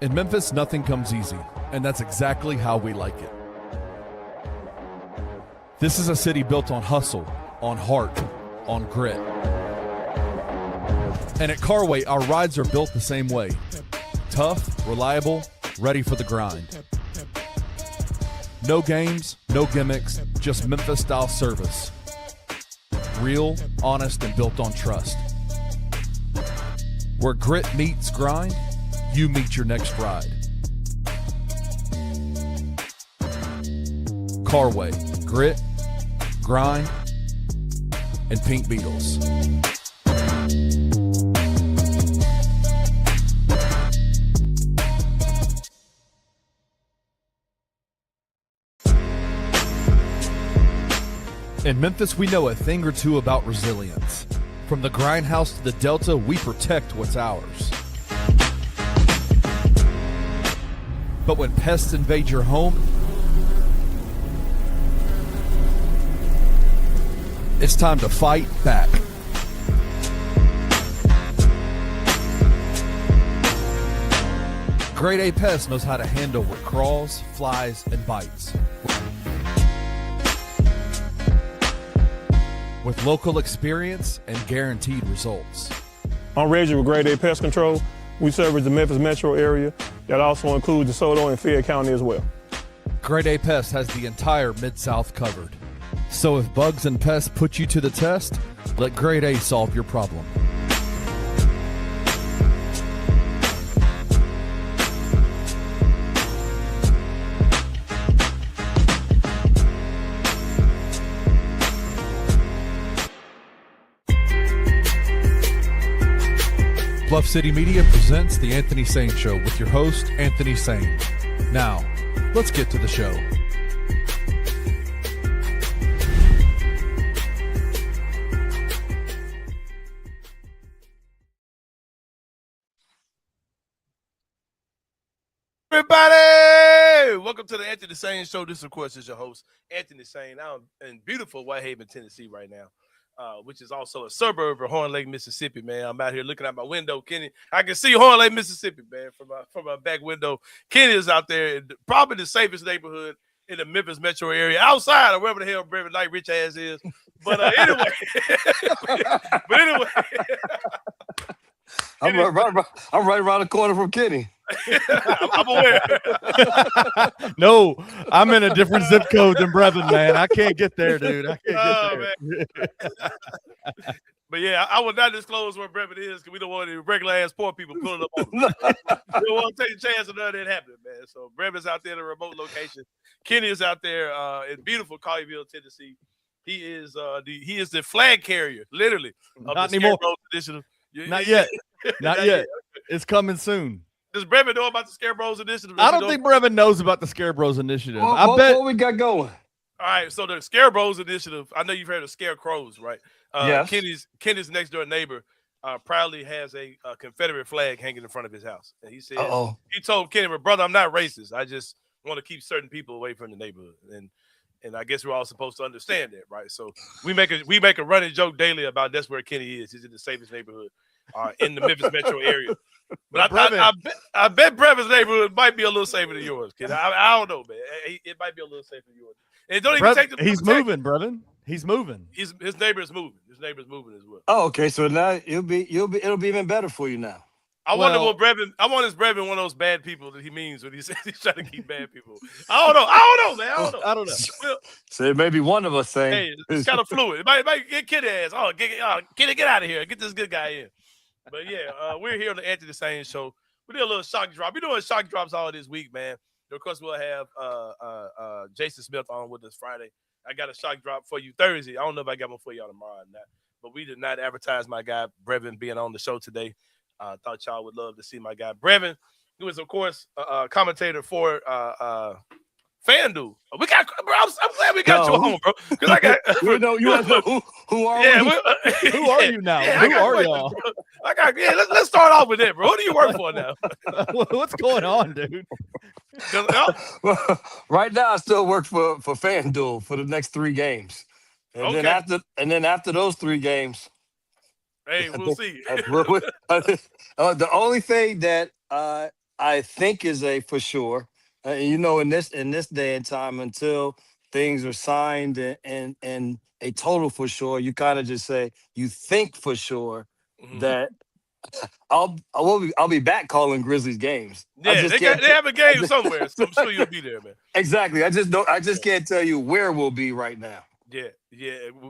In Memphis, nothing comes easy, and that's exactly how we like it. This is a city built on hustle, on heart, on grit. And at Carway, our rides are built the same way. Tough, reliable, ready for the grind. No games, no gimmicks, just Memphis-style service. Real, honest, and built on trust. Where grit meets grind, you meet your next ride. Carway, grit, grind, and pink Beetles. In Memphis, we know a thing or two about resilience. From the grindhouse to the Delta, we protect what's ours. But when pests invade your home, it's time to fight back. Grade A Pest knows how to handle what crawls, flies, and bites. With local experience and guaranteed results. I'm Reggie with Grade A Pest Control. We service the Memphis metro area. That also includes DeSoto and Fayette County as well. Grade A Pest has the entire Mid-South covered. So if bugs and pests put you to the test, let Grade A solve your problem. Bluff City Media presents The Anthony Sain Show with your host, Anthony Sain. Now, let's get to the show. Everybody, welcome to the Anthony Sain Show. This, of course, is your host, Anthony Sain. I'm in beautiful Whitehaven, Tennessee right now. Which is also a suburb of Horn Lake, Mississippi, man. I'm out here looking out my window, Kenny. I can see Horn Lake, Mississippi, man, from my back window. Kenny is out there in probably the safest neighborhood in the Memphis metro area, outside of wherever the hell Brevin Knight rich ass is. But anyway, I'm right around the corner from Kenny. I'm aware. No, I'm in a different zip code than Brevin, man. I can't get there, dude. I can't get there. But yeah, I will not disclose where Brevin is because we don't want any regular ass poor people pulling up on him. We don't want to take a chance of none of that happening, man. So Brevin's out there in a remote location. Kenny is out there in beautiful Colleyville, Tennessee. He is the flag carrier, literally, of Not the anymore. Scarecrow Initiative. Not yet. Not yet. It's coming soon. Does Brevin know about the Scarecrows Initiative? I don't think Brevin knows about the Scarecrows Initiative. What we got going? All right, so the Scarecrows Initiative, I know you've heard of Scarecrows, right? Yes. Kenny's next door neighbor proudly has a Confederate flag hanging in front of his house. And he said, he told Kenny, brother, I'm not racist. I just want to keep certain people away from the neighborhood. And I guess we're all supposed to understand that, right? So we make a running joke daily about that's where Kenny is. He's in the safest neighborhood in the Memphis metro area. But I bet Brevin's neighborhood might be a little safer than yours, kid. I don't know, man. It might be a little safer than yours. And don't even take the He's moving, Brevin. He's moving. His neighbor's moving. His neighbor's moving as well. Oh, okay. So now it'll be even better for you now. I wonder what Brevin. I wonder if Brevin one of those bad people that he means when he says he's trying to keep bad people. I don't know, man. I don't know. Well, So it may be one of us saying, hey, it's kind of fluid. It might get Kitty ass. Kitty, get out of here. Get this good guy in. But yeah, we're here on the Anthony Sain Show. We did a little shock drop. We're doing shock drops all this week, man. Of course, we'll have Jason Smith on with us Friday. I got a shock drop for you Thursday. I don't know if I got one for y'all tomorrow or not. But we did not advertise my guy Brevin being on the show today. Thought y'all would love to see my guy Brevin, who is, of course, a commentator for FanDuel. We got, bro. I'm glad we got you on, bro. Because I got. you want to know who are we? Who are you now? Yeah, who are y'all? Let's start off with that, bro. Who do you work for now? What's going on, dude? Well, right now, I still work for FanDuel for the next 3 games, and then after those 3 games, hey, we'll see. the only thing that I I think is a for sure. In this day and time, until things are signed and a total for sure, you kind of just say you think for sure that I'll be back calling Grizzlies games. Yeah, they have a game somewhere, so I'm sure you'll be there, man. Exactly. I just can't tell you where we'll be right now. Yeah.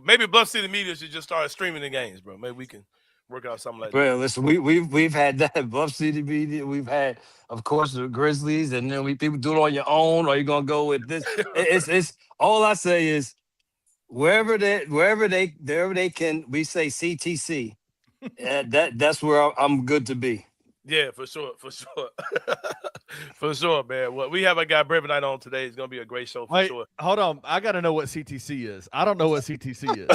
Maybe Bluff City Media should just start streaming the games, bro. Maybe we can work out something like that. Well, listen, we've had that Bluff City Media. We've had, of course, the Grizzlies, and then people do it on your own. Or you gonna go with this? It's all I say is wherever they can. We say CTC. That's where I'm good to be. Yeah, for sure. For sure, man. Well, we have a guy Brevin Knight on today. It's gonna be a great show for sure. Hold on, I gotta know what CTC is. I don't know what CTC is.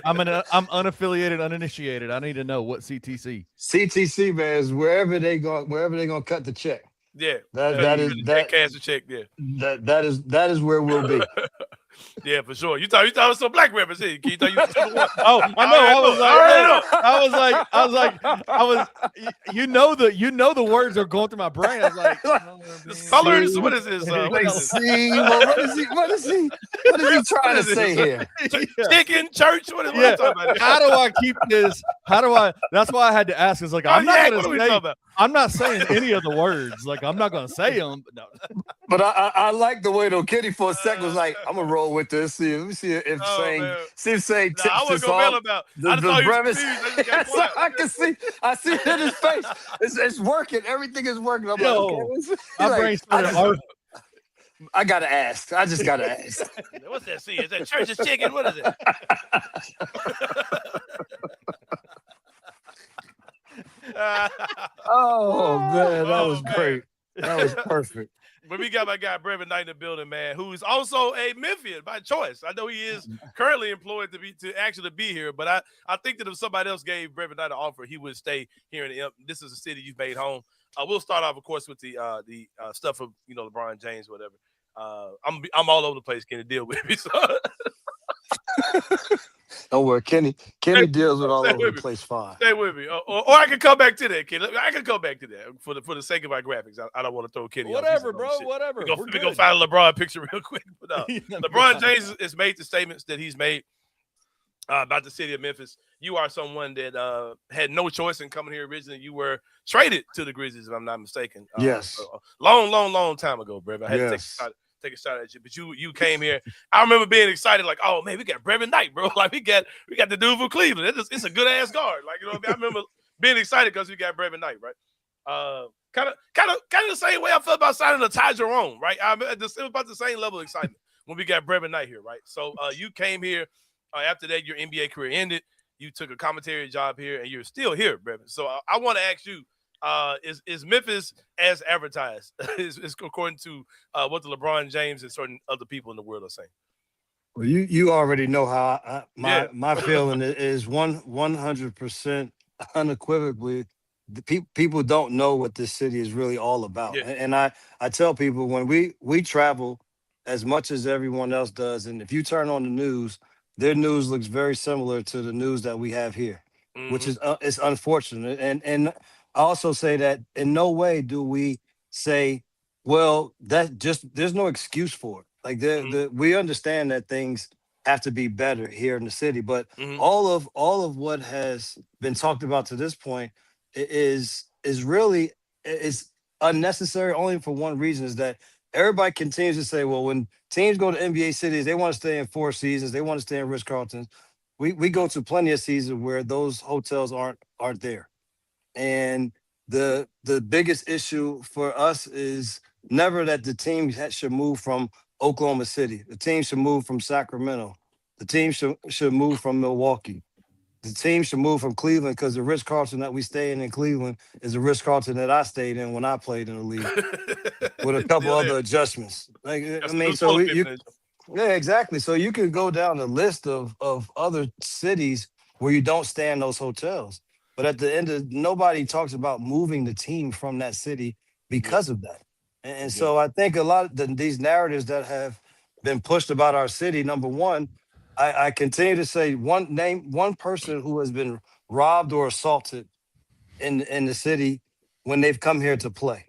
I'm unaffiliated, uninitiated. I need to know what CTC. CTC, man, is wherever they gonna cut the check. Yeah, that is cash the check. Yeah, that is where we'll be. Yeah, for sure. You thought it was some black rappers here. You thought you was Oh, I know. I was like, you know the words are going through my brain. I was like, this colors. What is this? What is he trying to say here? Chicken church. What are you talking about? How do I keep this? That's why I had to ask. It's like I'm not saying any of the words. Like I'm not gonna say them. But no. But I like the way though Kenny for a second was like, I'm gonna roll with this. Let me see if Sain tips I this off. The premise. I see it in his face. It's working. Everything is working. I'm I gotta ask. I just gotta ask. What's that? See, is that church's chicken? What is it? Oh man, that was great. That was perfect. But we got my guy Brevin Knight in the building, man, who is also a Memphian by choice. I know he is currently employed to actually be here, but I think that if somebody else gave Brevin Knight an offer, he would stay here in the Imp. This is a city you've made home. We'll start off, of course, with the stuff of LeBron James, whatever. I'm all over the place. Can you deal with me? So. Don't worry, Kenny deals with all over the place fine. Stay with me, or I can come back to that, Kenny. I can come back to that for the sake of our graphics. I don't want to throw Kenny. Whatever, bro. Whatever. We're gonna find a LeBron picture real quick. But LeBron James has made the statements that he's made about the city of Memphis. You are someone that had no choice in coming here originally. You were traded to the Grizzlies, if I'm not mistaken. Yes. Long time ago, bro. I had to take a shot at you, but you came here. I remember being excited, like, oh man, we got Brevin Knight, bro. Like we got the dude from Cleveland. It's a good ass guard. Like you know what I mean? I remember being excited because we got Brevin Knight, right? Kind of the same way I felt about signing a Ty Jerome, right? It was about the same level of excitement when we got Brevin Knight here, right? So you came here after that, your NBA career ended. You took a commentary job here, and you're still here, Brevin. So I want to ask you. Is Memphis as advertised? is according to what the LeBron James and certain other people in the world are saying? Well, you already know how my feeling is 100% unequivocally. People don't know what this city is really all about, and I tell people when we travel as much as everyone else does, and if you turn on the news, their news looks very similar to the news that we have here, which is it's unfortunate and. I also say that in no way do we say, well, there's no excuse for it. Like we understand that things have to be better here in the city, but all of what has been talked about to this point is really unnecessary only for one reason, is that everybody continues to say, well, when teams go to NBA cities, they want to stay in Four Seasons, they want to stay in Ritz-Carlton. We go to plenty of seasons where those hotels aren't there. And the biggest issue for us is never that the team should move from Oklahoma City. The team should move from Sacramento. The team should move from Milwaukee. The team should move from Cleveland, because the Ritz-Carlton that we stay in Cleveland is the Ritz-Carlton that I stayed in when I played in the league, with a couple other adjustments. Yeah, exactly. So you can go down the list of other cities where you don't stay in those hotels. But at the end nobody talks about moving the team from that city because of that. And so I think a lot of these narratives that have been pushed about our city, number one, I continue to say name one person who has been robbed or assaulted in the city when they've come here to play.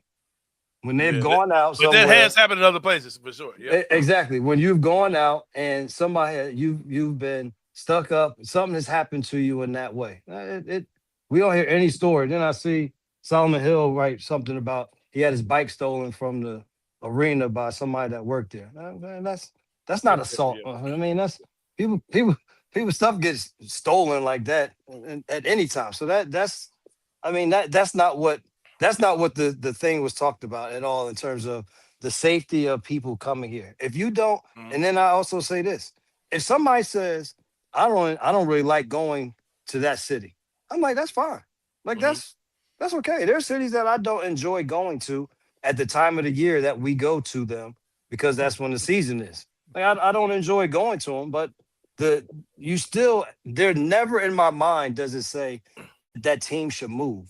when they've gone out but somewhere. that has happened in other places for sure. Yeah, exactly. When you've gone out and somebody you've been stuck up, something has happened to you in that way. We don't hear any story. Then I see Solomon Hill write something about he had his bike stolen from the arena by somebody that worked there. Man, that's not assault. Yeah. I mean, that's people stuff gets stolen like that at any time. So that's I mean that's not what the thing was talked about at all in terms of the safety of people coming here. If you don't, and then I also say this: if somebody says I don't really like going to that city, I'm like that's fine. Like that's okay. There are cities that I don't enjoy going to at the time of the year that we go to them because that's when the season is. Like I don't enjoy going to them, but they're never in my mind does it say that team should move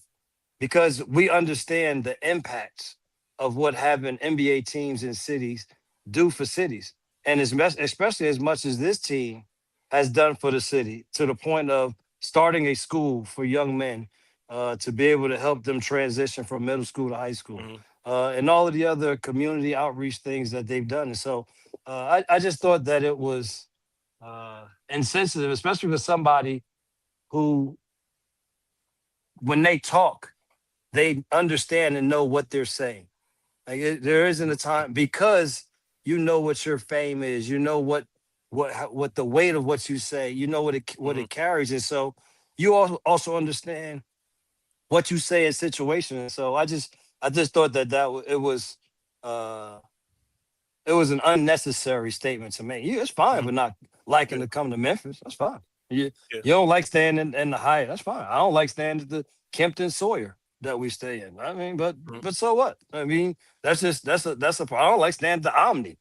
because we understand the impacts of what having NBA teams in cities do for cities. And especially as much as this team has done for the city to the point of starting a school for young men to be able to help them transition from middle school to high school and all of the other community outreach things that they've done. And so I just thought that it was insensitive, especially with somebody who, when they talk, they understand and know what they're saying. Like there isn't a time because you know what your fame is, you know what the weight of what you say, you know what it carries, and so you also understand what you say in situations. So I just thought that it was an unnecessary statement to make. It's fine, but not liking to come to Memphis. That's fine. You don't like staying in the Hyatt. That's fine. I don't like staying at the Kempton Sawyer that we stay in. I mean, but so what? I mean, that's a problem. I don't like staying at the Omni.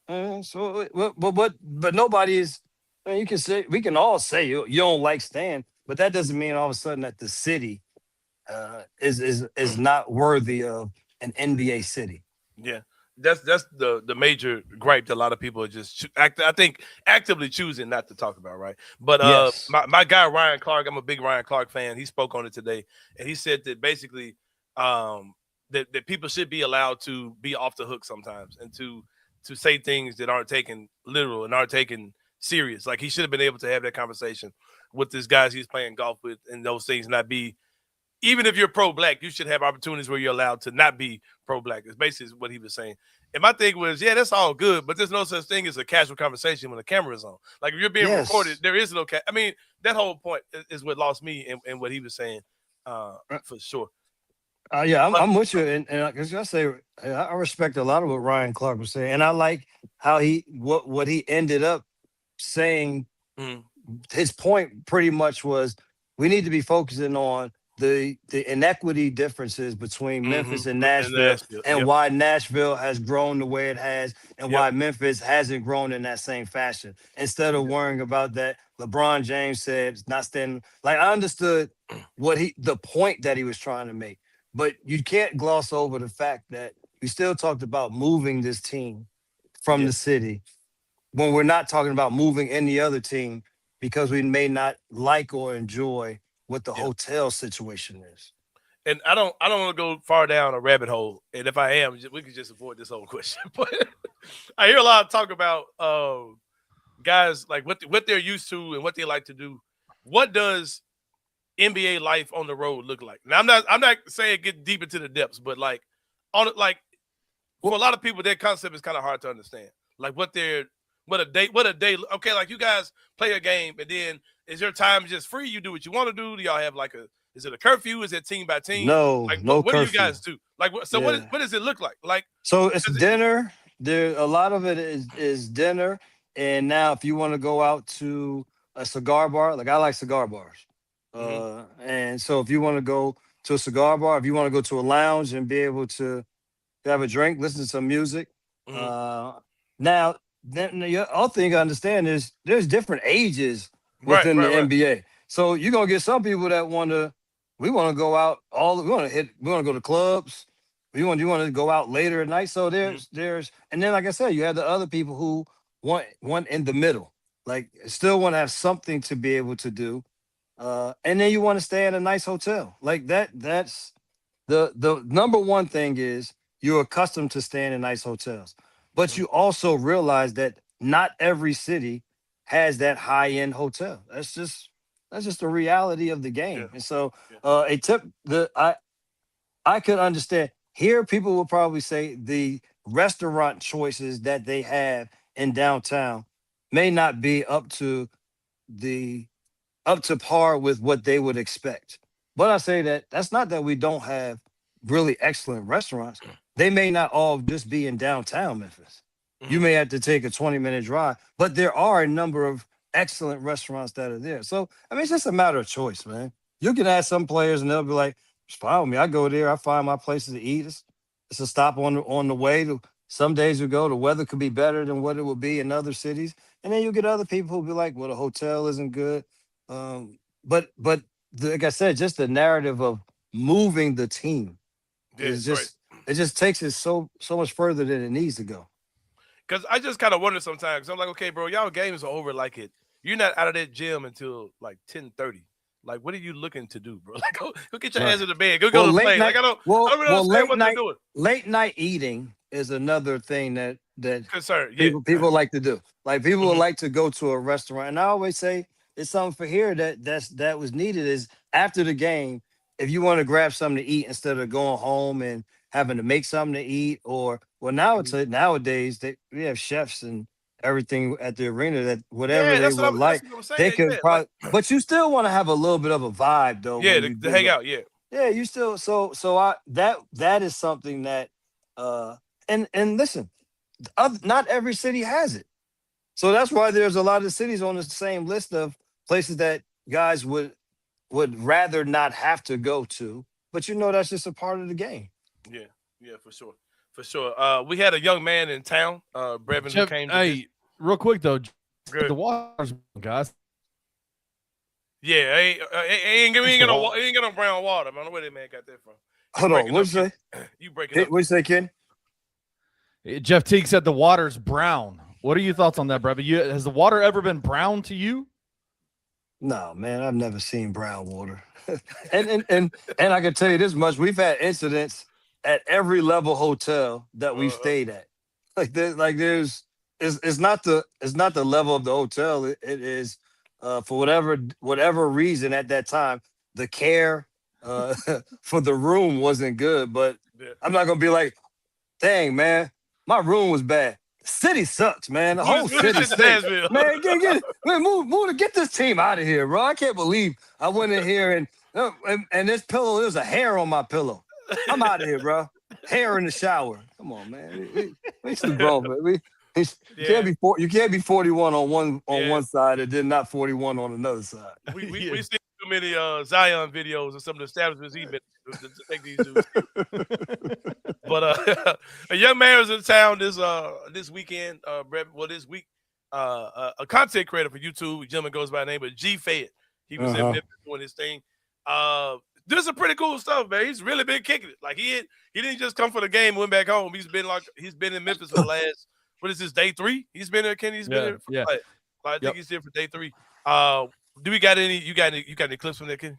But nobody is. I mean, we can all say you don't like staying, but that doesn't mean all of a sudden that the city is not worthy of an NBA city. Yeah. That's the major gripe that a lot of people are just I think actively choosing not to talk about, right? But yes. my guy Ryan Clark, I'm a big Ryan Clark fan. He spoke on it today, and he said that basically that people should be allowed to be off the hook sometimes and to say things that aren't taken literal and aren't taken serious. Like he should have been able to have that conversation with these guys he's playing golf with, and those things not be. Even if you're pro-black, you should have opportunities where you're allowed to not be pro-black. It's basically what he was saying. And my thing was, yeah, that's all good, but there's no such thing as a casual conversation when the camera is on. Like if you're being recorded, there is no. I mean, that whole point is what lost me and what he was saying for sure. I'm with you, and because I say I respect a lot of what Ryan Clark was saying, and I like how what he ended up saying. His point pretty much was we need to be focusing on the inequity differences between Memphis and Nashville, and why Nashville has grown the way it has, and why Memphis hasn't grown in that same fashion. Instead of worrying about that, LeBron James said it's not standing. Like I understood the point that he was trying to make, but you can't gloss over the fact that we still talked about moving this team from the city when we're not talking about moving any other team because we may not like or enjoy what the hotel situation is. And I don't want to go far down a rabbit hole. And if I am, we could just avoid this whole question. But I hear a lot of talk about guys like what they're used to and what they like to do. What does NBA life on the road look like? Now I'm not saying get deep into the depths, but like for a lot of people, that concept is kind of hard to understand. Like what a day. Okay, like you guys play a game, and then is your time just free? You do what you want to do. Do y'all have is it a curfew? Is it team by team? No, like no what curfew. do you guys do? Like what does it look like? Like so it's dinner. A lot of it is dinner, and now if you want to go out to a cigar bar, like I like cigar bars, and so if you want to go to a cigar bar, if you want to go to a lounge and be able to have a drink, listen to some music, now. Then the other thing I understand is there's different ages within the NBA. So you're gonna get some people that we want to go out we want to go to clubs. You want to go out later at night. So there's and then like I said, you have the other people who want in the middle, like still want to have something to be able to do. And then you want to stay in a nice hotel. Like that's the number one thing is you're accustomed to staying in nice hotels. But you also realize that not every city has that high-end hotel. That's just the reality of the Yeah. game. And so Yeah. a tip the I could understand. Here, people will probably say the restaurant choices that they have in downtown may not be the up to par with what they would expect. But I say that that's not that we don't have really excellent restaurants. They may not all just be in downtown Memphis. You Mhm. may have to take a 20-minute drive, but there are a number of excellent restaurants that are there. So, I mean, it's just a matter of choice, man. You can ask some players and they'll be like, it's fine with me. I go there, I find my places to eat. It's a stop on the way to some days we go. The weather could be better than what it would be in other cities. And then you get other people who'll be like, well, the hotel isn't good. But like I said, just the narrative of moving the team Yeah, is right. it just takes it so much further than it needs to go. Because I just kind of wonder sometimes. I'm like, okay, bro, y'all games are over. Like you're not out of that gym until like 10:30. Like, what are you looking to do, bro? Like, go get your ass in the bed. Go to play. Like, I don't really understand what they're doing. Late night eating is another thing that Concern, yeah. people like to do. Like people would like to go to a restaurant, and I always say it's something for here that was needed is after the game. If you want to grab something to eat instead of going home and having to make something to eat, or well, nowadays we have chefs and everything at the arena that whatever Yeah, they would like, that's what I'm saying. they can Yeah, probably. But you still want to have a little bit of a vibe though. yeah, when to you do hang go. out. Yeah, Yeah, you still I that is something that and listen, not every city has it. So that's why there's a lot of cities on the same list of places that guys would rather not have to go to. But that's just a part of the game. yeah, for sure, for sure. We had a young man in town, Brevin, who Jeff, came. hey, real quick though, Good. the Waters guys. Yeah, he ain't got no brown water, man. Where that man got that from? Hold on, what'd you say? You breaking up? What'd you say, Ken? Jeff Teague said the water's brown. What are your thoughts on that, Brevin? Has the water ever been brown to you? No, man, I've never seen brown water. and I can tell you this much: we've had incidents at every level hotel that we've stayed at. It's not the level of the hotel. It is for whatever reason at that time, the care for the room wasn't good. But I'm not gonna be like, dang, man, my room was bad. The city sucks, man. The whole city stinks. Man, get this team out of here, bro. I can't believe I went in here and this pillow, there's a hair on my pillow. I'm out of here, bro. Hair in the shower. Come on, man. We too grown, man. You can't be 41 on one side and then not 41 on another side. We see too many Zion videos of some of the establishments he's been to take these dudes. But a young man was in town this weekend, this week. A content creator for YouTube, a gentleman goes by the name of GFed. He was in Memphis doing his thing. This is pretty cool stuff, man. He's really been kicking it. Like he didn't just come for the game and went back home. He's been in Memphis for the last, what is this, day 3? He's been there, Kenny. He's been there for I think he's there for day 3. Do we got any clips from that, Kenny?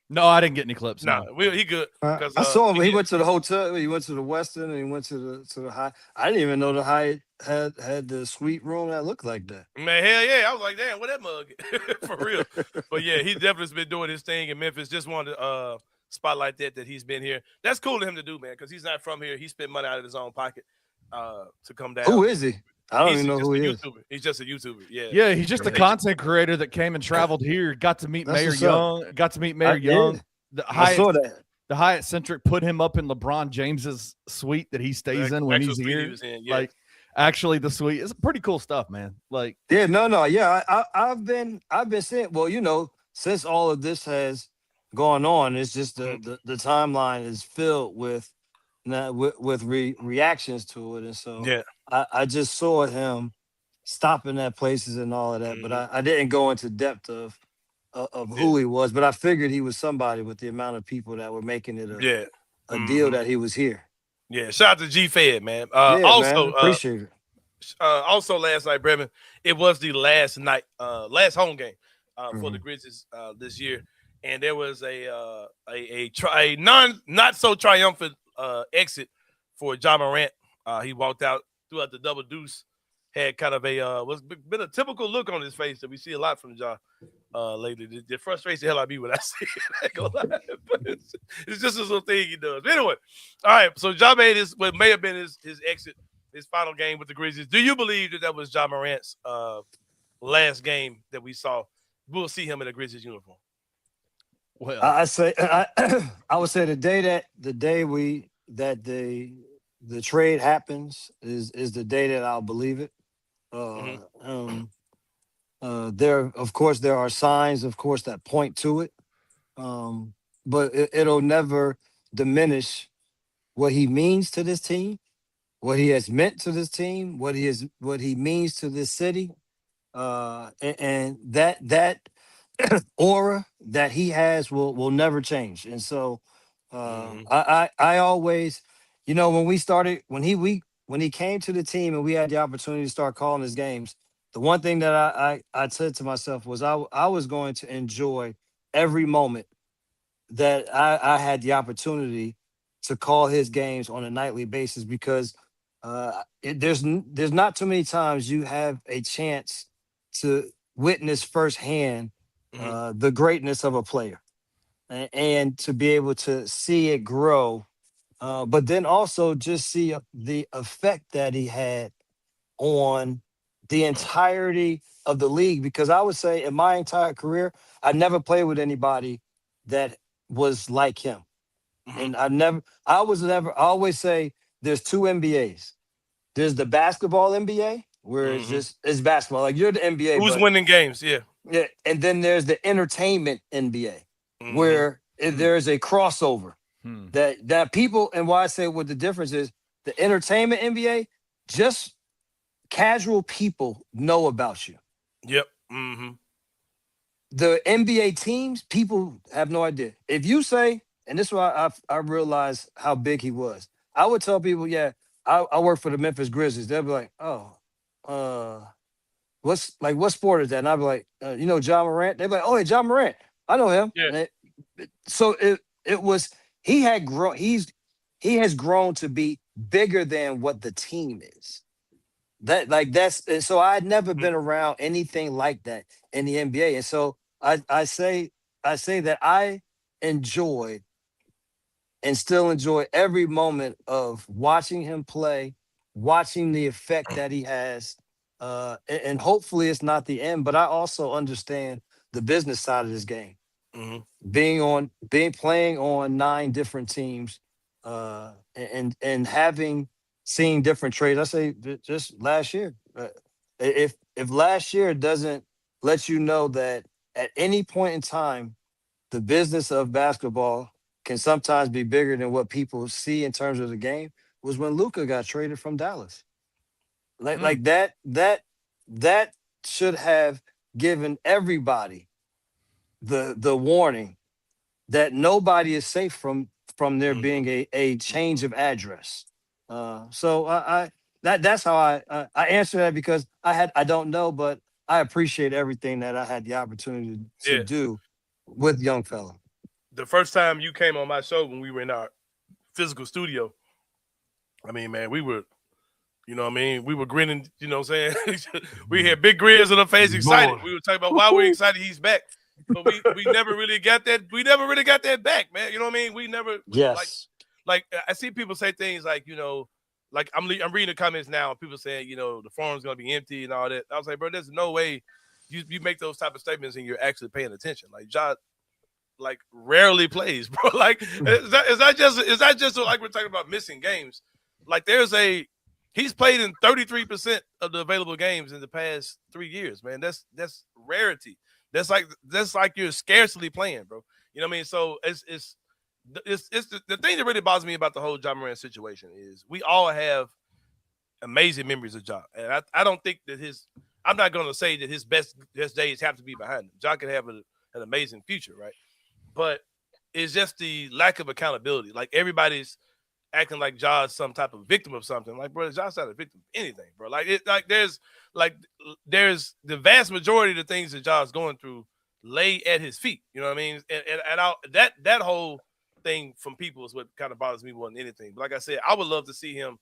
No, I didn't get any clips. No, he good. I saw him. He went to the hotel. He went to the Westin, and he went to the Hyatt. I didn't even know the Hyatt had the suite room that looked like that. Man, hell yeah! I was like, damn, what that mug for real? But yeah, he definitely's been doing his thing in Memphis. Just wanted to spotlight that he's been here. That's cool to him to do, man, because he's not from here. He spent money out of his own pocket to come down. Who is he? I don't even know who he is. He's just a YouTuber. Yeah. Yeah, he's just a content creator that came and traveled here. Got to meet Mayor Young. I saw that. The Hyatt Centric put him up in LeBron James's suite that he stays in when he's here. Like, actually, the suite is pretty cool stuff, man. Like, I've been seeing. Well, since all of this has gone on, it's just the timeline is filled with reactions to it, and so I just saw him stopping at places and all of that, but I didn't go into depth of who he was, but I figured he was somebody with the amount of people that were making it a deal that he was here. Yeah, shout out to GFed, man. Man, appreciate it. Also last night, Brevin, it was the last home game for the Grizzlies this year, and there was a not so triumphant exit for Ja Morant. He walked out throughout the double deuce, had kind of a what's been a typical look on his face that we see a lot from Ja lately. It frustrates the hell out of me when I see it. I ain't gonna lie, but it's just a little thing he does. But anyway, all right. So Ja made what may have been his exit, his final game with the Grizzlies. Do you believe that was Ja Morant's last game that we saw? We'll see him in a Grizzlies uniform. Well, I would say the day that the trade happens is the day that I'll believe it. There are signs, of course, that point to it. But it'll never diminish what he means to this team, what he has meant to this team, what he means to this city, and that aura that he has will never change. And so I always, when he came to the team and we had the opportunity to start calling his games, the one thing that I said to myself was I was going to enjoy every moment that I had the opportunity to call his games on a nightly basis, because there's not too many times you have a chance to witness firsthand the greatness of a player and to be able to see it grow, but then also just see the effect that he had on the entirety of the league. Because I would say in my entire career, I never played with anybody that was like him. And I always say there's two NBAs. There's the basketball NBA, where it's basketball. Like, you're the NBA. Who's winning games? Yeah. Yeah. And then there's the entertainment NBA, where there's a crossover that people, and why I say what the difference is, the entertainment NBA, just casual people know about you. Yep. The NBA teams, people have no idea. If you say, and this is why I realized how big he was, I would tell people, yeah, I work for the Memphis Grizzlies. They'll be like, what sport is that? And I'd be like, Ja Morant? They'd be like, oh, hey, Ja Morant. I know him. Yeah. So it was, he has grown to be bigger than what the team is. So I had never been around anything like that in the NBA. And so I say that I enjoyed and still enjoy every moment of watching him play, watching the effect that he has. And hopefully it's not the end, but I also understand the business side of this game. Playing on 9 different teams, and seeing different trades. I say just last year. If last year doesn't let you know that at any point in time, the business of basketball can sometimes be bigger than what people see in terms of the game, was when Luka got traded from Dallas. Like that should have given everybody the warning that nobody is safe from there being a change of address. So that's how I answer that, because I don't know, but I appreciate everything that I had the opportunity to do with young fella. The first time you came on my show, when we were in our physical studio, I mean, man, we were, we were grinning, you know what I'm saying? We had big grins on our face, excited. We were talking about why we're excited he's back. But we never really got that. We never really got that back, man. You know what I mean? We never. Yes. Like I see people say things like, like I'm reading the comments now, and people saying, the forum's gonna be empty and all that. I was like, bro, there's no way you make those type of statements and you're actually paying attention. Like, Ja, like, rarely plays, bro. Like, is that just like we're talking about missing games? Like, he's played in 33% of the available games in the past 3 years, man. That's rarity. That's like you're scarcely playing, bro. You know what I mean? So it's the thing that really bothers me about the whole Ja Morant situation is we all have amazing memories of Ja. And I don't think that I'm not going to say that his best days have to be behind him. Ja can have an amazing future, right? But it's just the lack of accountability. Like, everybody's acting like Ja's some type of victim of something. Like, bro, Ja's not a victim of anything, bro. There's the vast majority of the things that Ja's going through lay at his feet. You know what I mean? And that thing from people is what kind of bothers me more than anything. But like I said, I would love to see him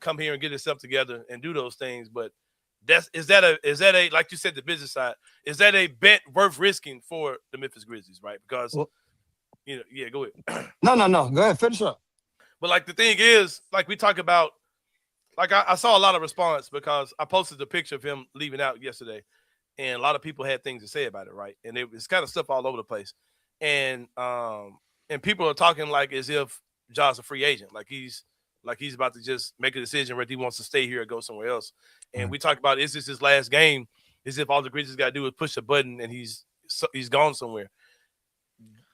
come here and get himself together and do those things. But is that a like you said, the business side, is that a bet worth risking for the Memphis Grizzlies, right? Because go ahead. No. Go ahead, finish up. But like the thing is, like we talk about, like I saw a lot of response because I posted a picture of him leaving out yesterday, and a lot of people had things to say about it, right? And it's kind of stuff all over the place, and people are talking like as if Ja's a free agent, like he's about to just make a decision whether he wants to stay here or go somewhere else. And we talk about, is this his last game? As if all the Grizzlies got to do is push a button and he's gone somewhere.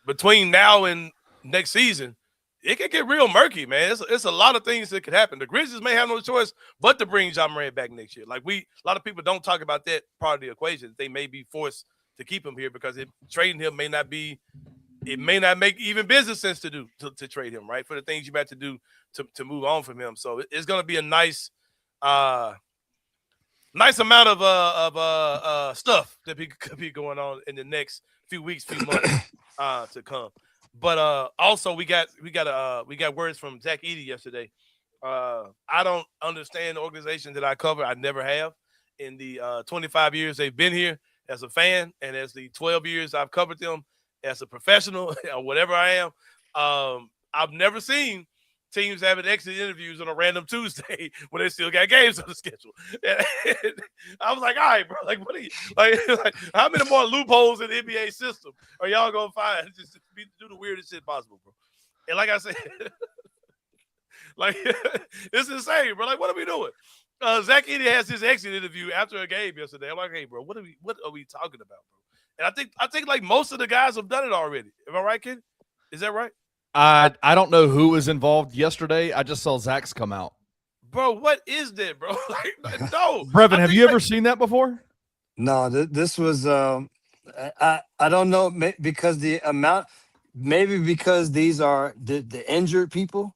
Between now and next season, it could get real murky, man. It's a lot of things that could happen. The Grizzlies may have no choice but to bring Ja Morant back next year. Like a lot of people don't talk about that part of the equation. They may be forced to keep him here because trading him may not make even business sense to do to trade him, right? For the things you have to do to move on from him. So it's going to be a nice amount of stuff that could be going on in the next few weeks, few months to come. But also we got words from Zach Edey yesterday. I don't understand the organization that I cover. I never have. In the 25 years they've been here as a fan, and as the 12 years I've covered them as a professional or whatever I am, I've never seen teams having exit interviews on a random Tuesday when they still got games on the schedule. And I was like, all right, bro, like, what are you like how many more loopholes in the NBA system are y'all gonna find just to do the weirdest shit possible, bro? And like I said, like it's insane, bro. Like, what are we doing? Zach Edey has his exit interview after a game yesterday. I'm like, hey, bro, what are we talking about, bro? And I think like most of the guys have done it already. Am I right, kid? Is that right? I don't know who was involved yesterday. I just saw Zach's come out. Bro, what is that, bro? Like, no. Brevin, have you ever seen that before? No, this was I don't know, because the amount, maybe because these are the injured people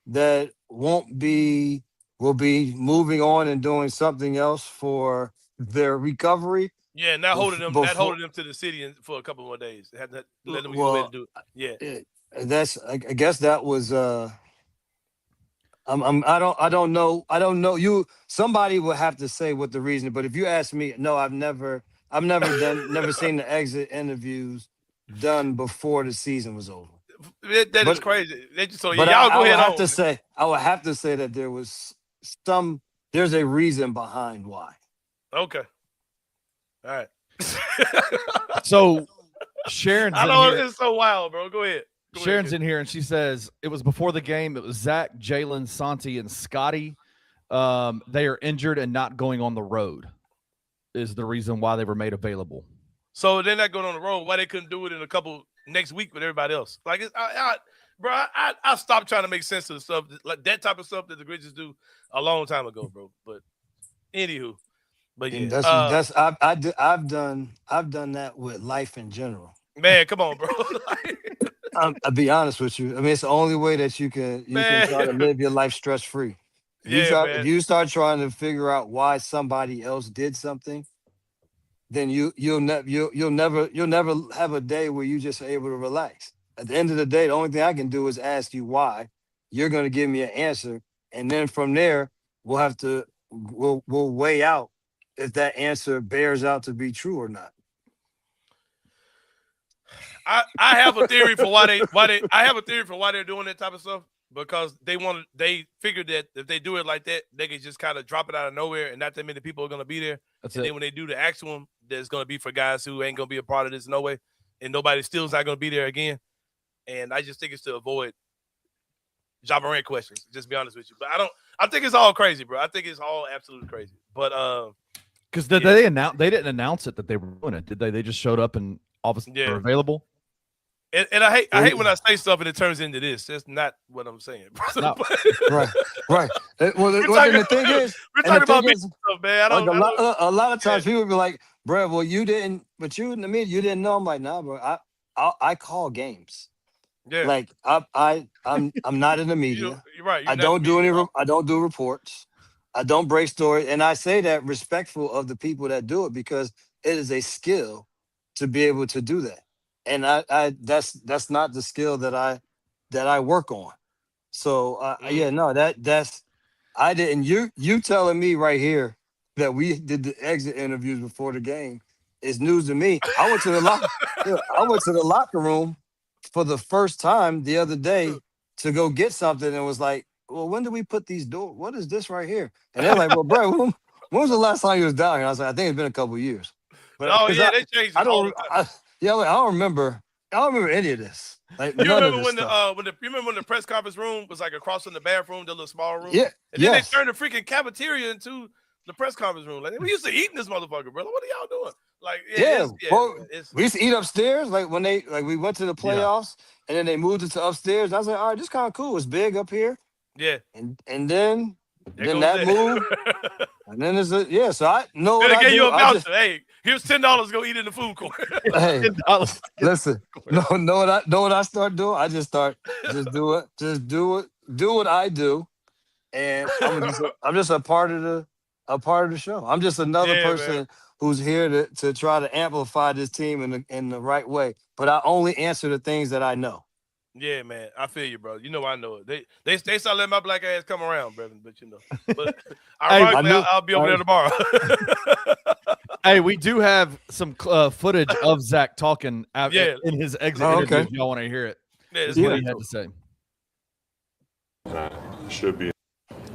that will be moving on and doing something else for their recovery. Yeah, not holding them to the city for a couple more days. Let them go ahead and do it. Yeah. I guess that was I don't know. Somebody will have to say what the reason, but if you ask me, no, I've never seen the exit interviews done before the season was over. That is crazy. Y'all go ahead. I would have to say that there's a reason behind why. Okay. All right. So Sharon's I know it's so wild, bro. Go ahead. Sharon's in here and she says it was before the game. It was Zach, Jalen, Santi, and Scotty. They are injured and not going on the road is the reason why they were made available. So they're not going on the road. Why they couldn't do it in a couple next week with everybody else? Like, I stopped trying to make sense of the stuff, like that type of stuff that the Grizzlies do a long time ago, bro. But anywho, but yeah, I've done that with life in general. Man, come on, bro. I'll be honest with you. I mean, it's the only way that you can try to live your life stress free. If you start trying to figure out why somebody else did something, then you'll never have a day where you just are able to relax. At the end of the day, the only thing I can do is ask you why. You're going to give me an answer, and then from there, we'll weigh out if that answer bears out to be true or not. I have a theory for why they're doing that type of stuff, because they figured that if they do it like that, they can just kind of drop it out of nowhere and not that many people are going to be there. Then when they do the actual one, there's going to be for guys who ain't going to be a part of this no way, and nobody still's not going to be there again. And I just think it's to avoid Ja Morant questions, just be honest with you. But I think it's all crazy, bro. I think it's all absolutely crazy. But because they didn't announce it that they were doing it, did they? They just showed up and obviously were available. And I hate when I say stuff and it turns into this. That's not what I'm saying. No. Right. Well, the thing is, we're talking about stuff, man. A lot of times people be like, "Bro, well, you didn't, but you in the media, you didn't know." I'm like, "Nah, bro. I call games. Yeah. Like I'm not in the media. You're right. I don't do reports. I don't break stories, and I say that respectful of the people that do it, because it is a skill to be able to do that. And I that's not the skill that that I work on. So yeah, no, that's I didn't. You telling me right here that we did the exit interviews before the game is news to me. I went to the locker room for the first time the other day to go get something and was like, well, when do we put these doors? What is this right here? And they're like, well, bro, when was the last time you was down here? I was like, I think it's been a couple of years. But they changed. I don't remember. I don't remember any of this. Like, you remember when the press conference room was like across from the bathroom, the little small room? Yeah. And then they turned the freaking cafeteria into the press conference room. Like, we used to eat in this motherfucker, brother. What are y'all doing? Like, we used to eat upstairs. Like when we went to the playoffs and then they moved it to upstairs. And I was like, all right, this kind of cool. It's big up here. Yeah. And then that move. And then there's so I know what they I gave do. you a voucher. Hey, here's $10 to go eat in the food court. Hey, listen, know what I start doing? I just do what I do, and I'm just a part of the show. I'm just another person who's here to try to amplify this team in the right way. But I only answer the things that I know. Yeah, man, I feel you, bro. You know I know it. They start letting my black ass come around, brother. But but ironically, I'll be over there tomorrow. Hey, we do have some footage of Zach talking in his exit interview. If y'all want to hear it. Yeah, this is what he had to say. I should be.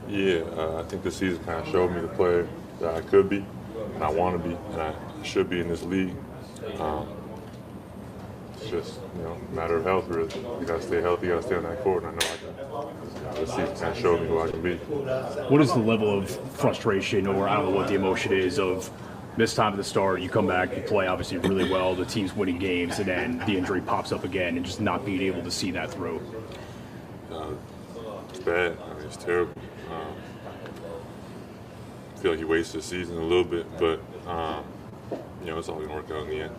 I think this season kind of showed me the player that I could be, and I want to be, and I should be in this league. It's just, a matter of health, really. You got to stay healthy, you got to stay on that court, and I know I can. This season kind of showed me who I can be. What is the level of frustration, or I don't know what the emotion is, of this time at the start, you come back, you play obviously really well, the team's winning games, and then the injury pops up again, and just not being able to see that through? It's bad. I mean, it's terrible. I feel like he wasted the season a little bit, but, it's all going to work out in the end.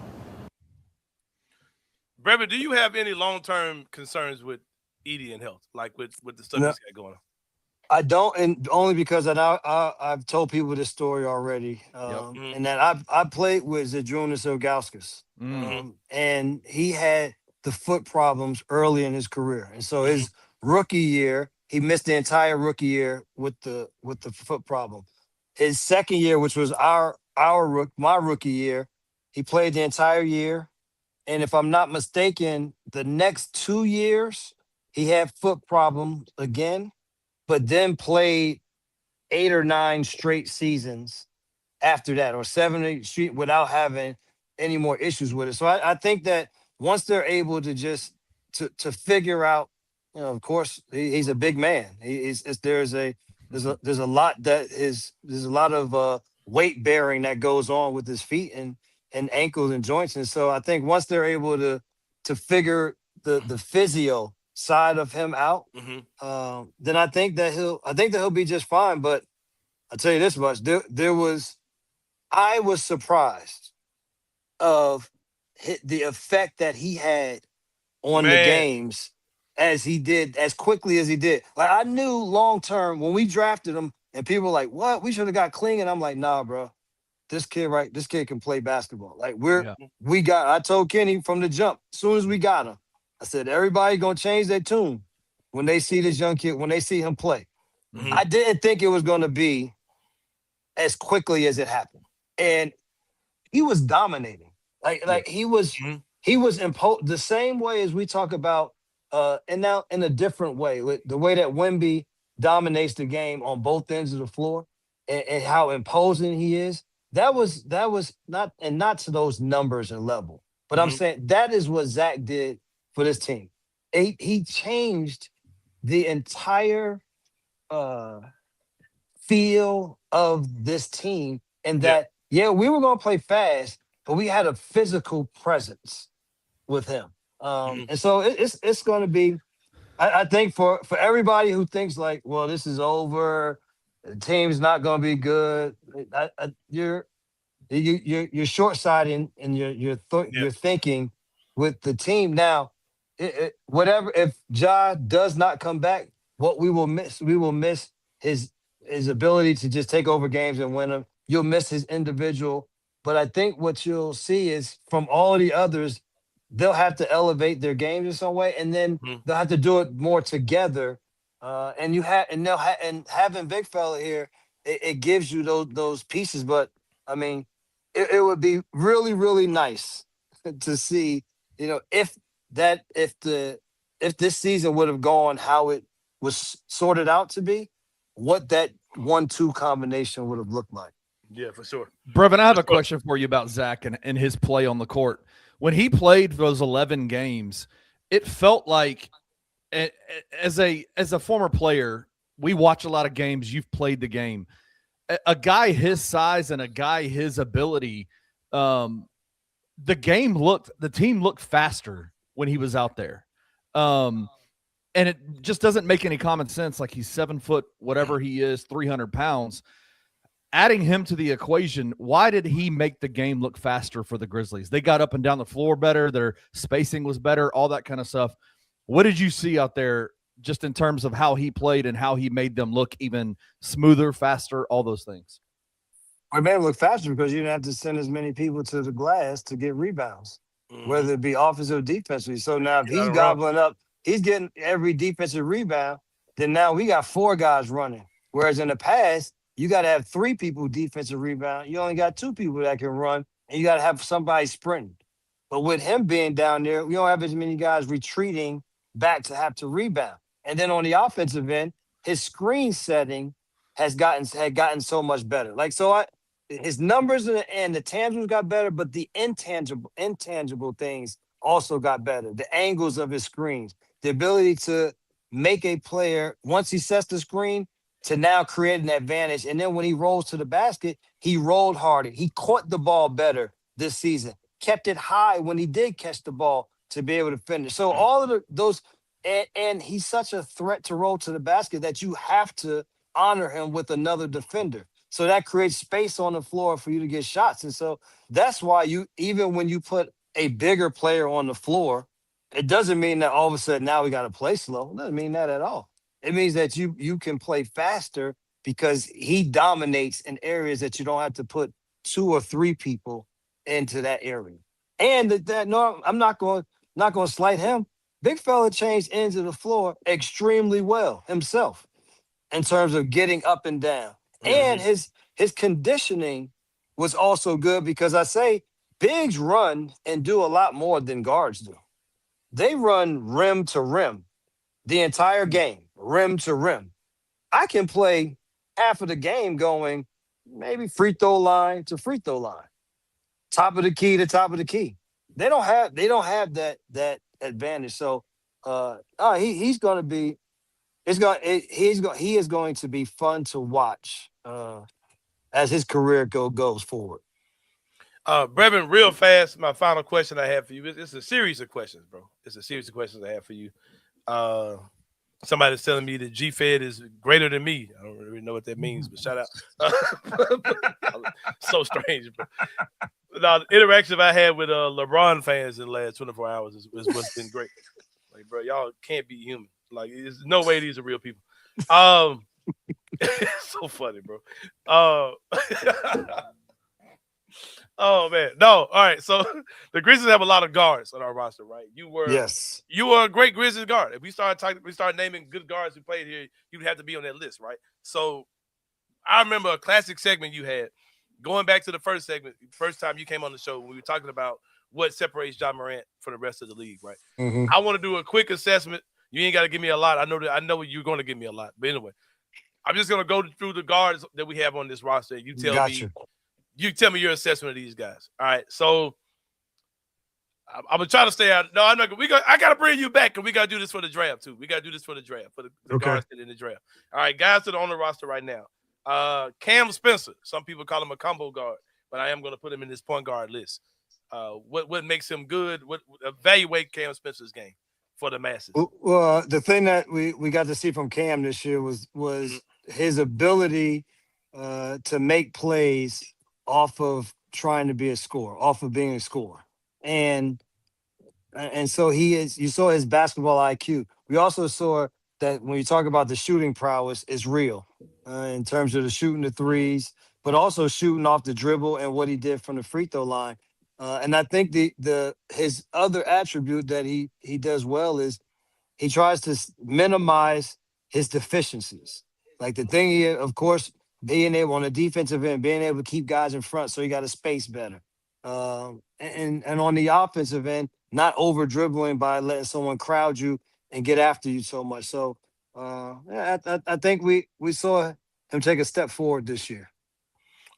Brevin, do you have any long-term concerns with Edie and health, like with the stuff he's got going on? I don't, and only because I've told people this story already, and that I played with Zydrunas Ilgauskas, and he had the foot problems early in his career, and so his rookie year, he missed the entire rookie year with the foot problem. His second year, which was my rookie year, he played the entire year. And if I'm not mistaken, the next 2 years, he had foot problems again, but then played 8 or 9 straight seasons after that, or 7 or 8 straight without having any more issues with it. So I think that once they're able to just to figure out, of course, he's a big man. There's a lot of weight bearing that goes on with his feet and ankles and joints. And so I think once they're able to figure the physio side of him out, then I think that he'll be just fine. But I'll tell you this much, I was surprised of the effect that he had on the games as quickly as he did. Like, I knew long term when we drafted him and people were like, what? We should have got Kling. And I'm like, nah, bro. This kid can play basketball. Like, I told Kenny from the jump, as soon as we got him, I said, everybody gonna change their tune when they see this young kid, when they see him play. I didn't think it was gonna be as quickly as it happened. And he was dominating. Like he was imposed the same way as we talk about, and now in a different way, with the way that Wemby dominates the game on both ends of the floor and how imposing he is. That was not to those numbers and level, but I'm saying that is what Zach did for this team. He changed the entire feel of this team, and that we were gonna play fast, but we had a physical presence with him, and so it's gonna be. I think for everybody who thinks like, well, this is over. The team's not going to be good. You're short-sighted in your thinking with the team. Now, whatever, if Ja does not come back, what we will miss his ability to just take over games and win them. You'll miss his individual. But I think what you'll see is from all the others, they'll have to elevate their games in some way, and then they'll have to do it more together. And having Big Fella here, it gives you those pieces. But I mean, it would be really, really nice to see, if this season would have gone how it was sorted out to be, what that 1-2 combination would have looked like. Yeah, for sure. Brevin, I have a question for you about Zach and his play on the court. When he played those 11 games, it felt like, as a former player, we watch a lot of games. You've played the game. A guy his size and a guy his ability, the team looked faster when he was out there. And it just doesn't make any common sense. Like, he's 7 foot, whatever he is, 300 pounds. Adding him to the equation, why did he make the game look faster for the Grizzlies? They got up and down the floor better. Their spacing was better, all that kind of stuff. What did you see out there just in terms of how he played and how he made them look even smoother, faster, all those things? It made them look faster because you didn't have to send as many people to the glass to get rebounds, whether it be offensive or defensively. So now if he's gobbling up, he's getting every defensive rebound, then now we got 4 guys running. Whereas in the past, you got to have 3 people defensive rebound. You only got 2 people that can run, and you got to have somebody sprinting. But with him being down there, we don't have as many guys retreating back to have to rebound. And then on the offensive end, his screen setting had gotten so much better. His numbers and the tangibles got better, but the intangible things also got better. The angles of his screens, the ability to make a player, once he sets the screen, to now create an advantage. And then when he rolls to the basket, he rolled harder. He caught the ball better this season, kept it high when he did catch the ball to be able to finish. So all of those, and he's such a threat to roll to the basket that you have to honor him with another defender. So that creates space on the floor for you to get shots. And so that's why even when you put a bigger player on the floor, it doesn't mean that all of a sudden now we got to play slow. It doesn't mean that at all. It means that you can play faster because he dominates in areas that you don't have to put 2 or 3 people into that area. And I'm not going to slight him. Big Fella changed ends of the floor extremely well himself in terms of getting up and down. And his conditioning was also good because I say bigs run and do a lot more than guards do. They run rim to rim the entire game, rim to rim. I can play half of the game going maybe free throw line to free throw line, top of the key to top of the key. They don't have that advantage. So he is going to be fun to watch as his career goes forward. Brevin, real fast, my final question I have for you. It's a series of questions, bro. It's a series of questions I have for you. Somebody's telling me that GFed is greater than me. I don't really know what that means, but shout out. So strange, bro. Now, the interaction I had with LeBron fans in the last 24 hours is what's been great. Like, bro, y'all can't be human. Like, there's no way these are real people. It's so funny, bro. Oh man, no. All right, so the Grizzlies have a lot of guards on our roster, right? You were a great Grizzlies guard. If we start naming good guards who played here, you'd have to be on that list, right? So I remember a classic segment you had going back to the first time you came on the show when we were talking about what separates John Morant from the rest of the league, right? I want to do a quick assessment. You ain't got to give me a lot. I know you're going to give me a lot, but anyway, I'm just going to go through the guards that we have on this roster. You tell me your assessment of these guys. All right, so I'm gonna try to stay out. No, I'm not. I gotta bring you back, and we gotta do this for the draft too. We gotta do this for the draft for the guards in the draft. All right, guys that are on the roster right now. Cam Spencer. Some people call him a combo guard, but I am gonna put him in this point guard list. What makes him good? What evaluate Cam Spencer's game for the masses? Well, the thing that we got to see from Cam this year was his ability to make plays off of trying to be a scorer, off of being a scorer. And so you saw his basketball IQ. We also saw that when you talk about the shooting prowess, is real in terms of the shooting the threes, but also shooting off the dribble and what he did from the free throw line. And I think his other attribute that he does well is he tries to minimize his deficiencies. Like the thing here, of course, being able on the defensive end, being able to keep guys in front, so you got to space better. And on the offensive end, not over dribbling by letting someone crowd you and get after you so much. So I think we saw him take a step forward this year.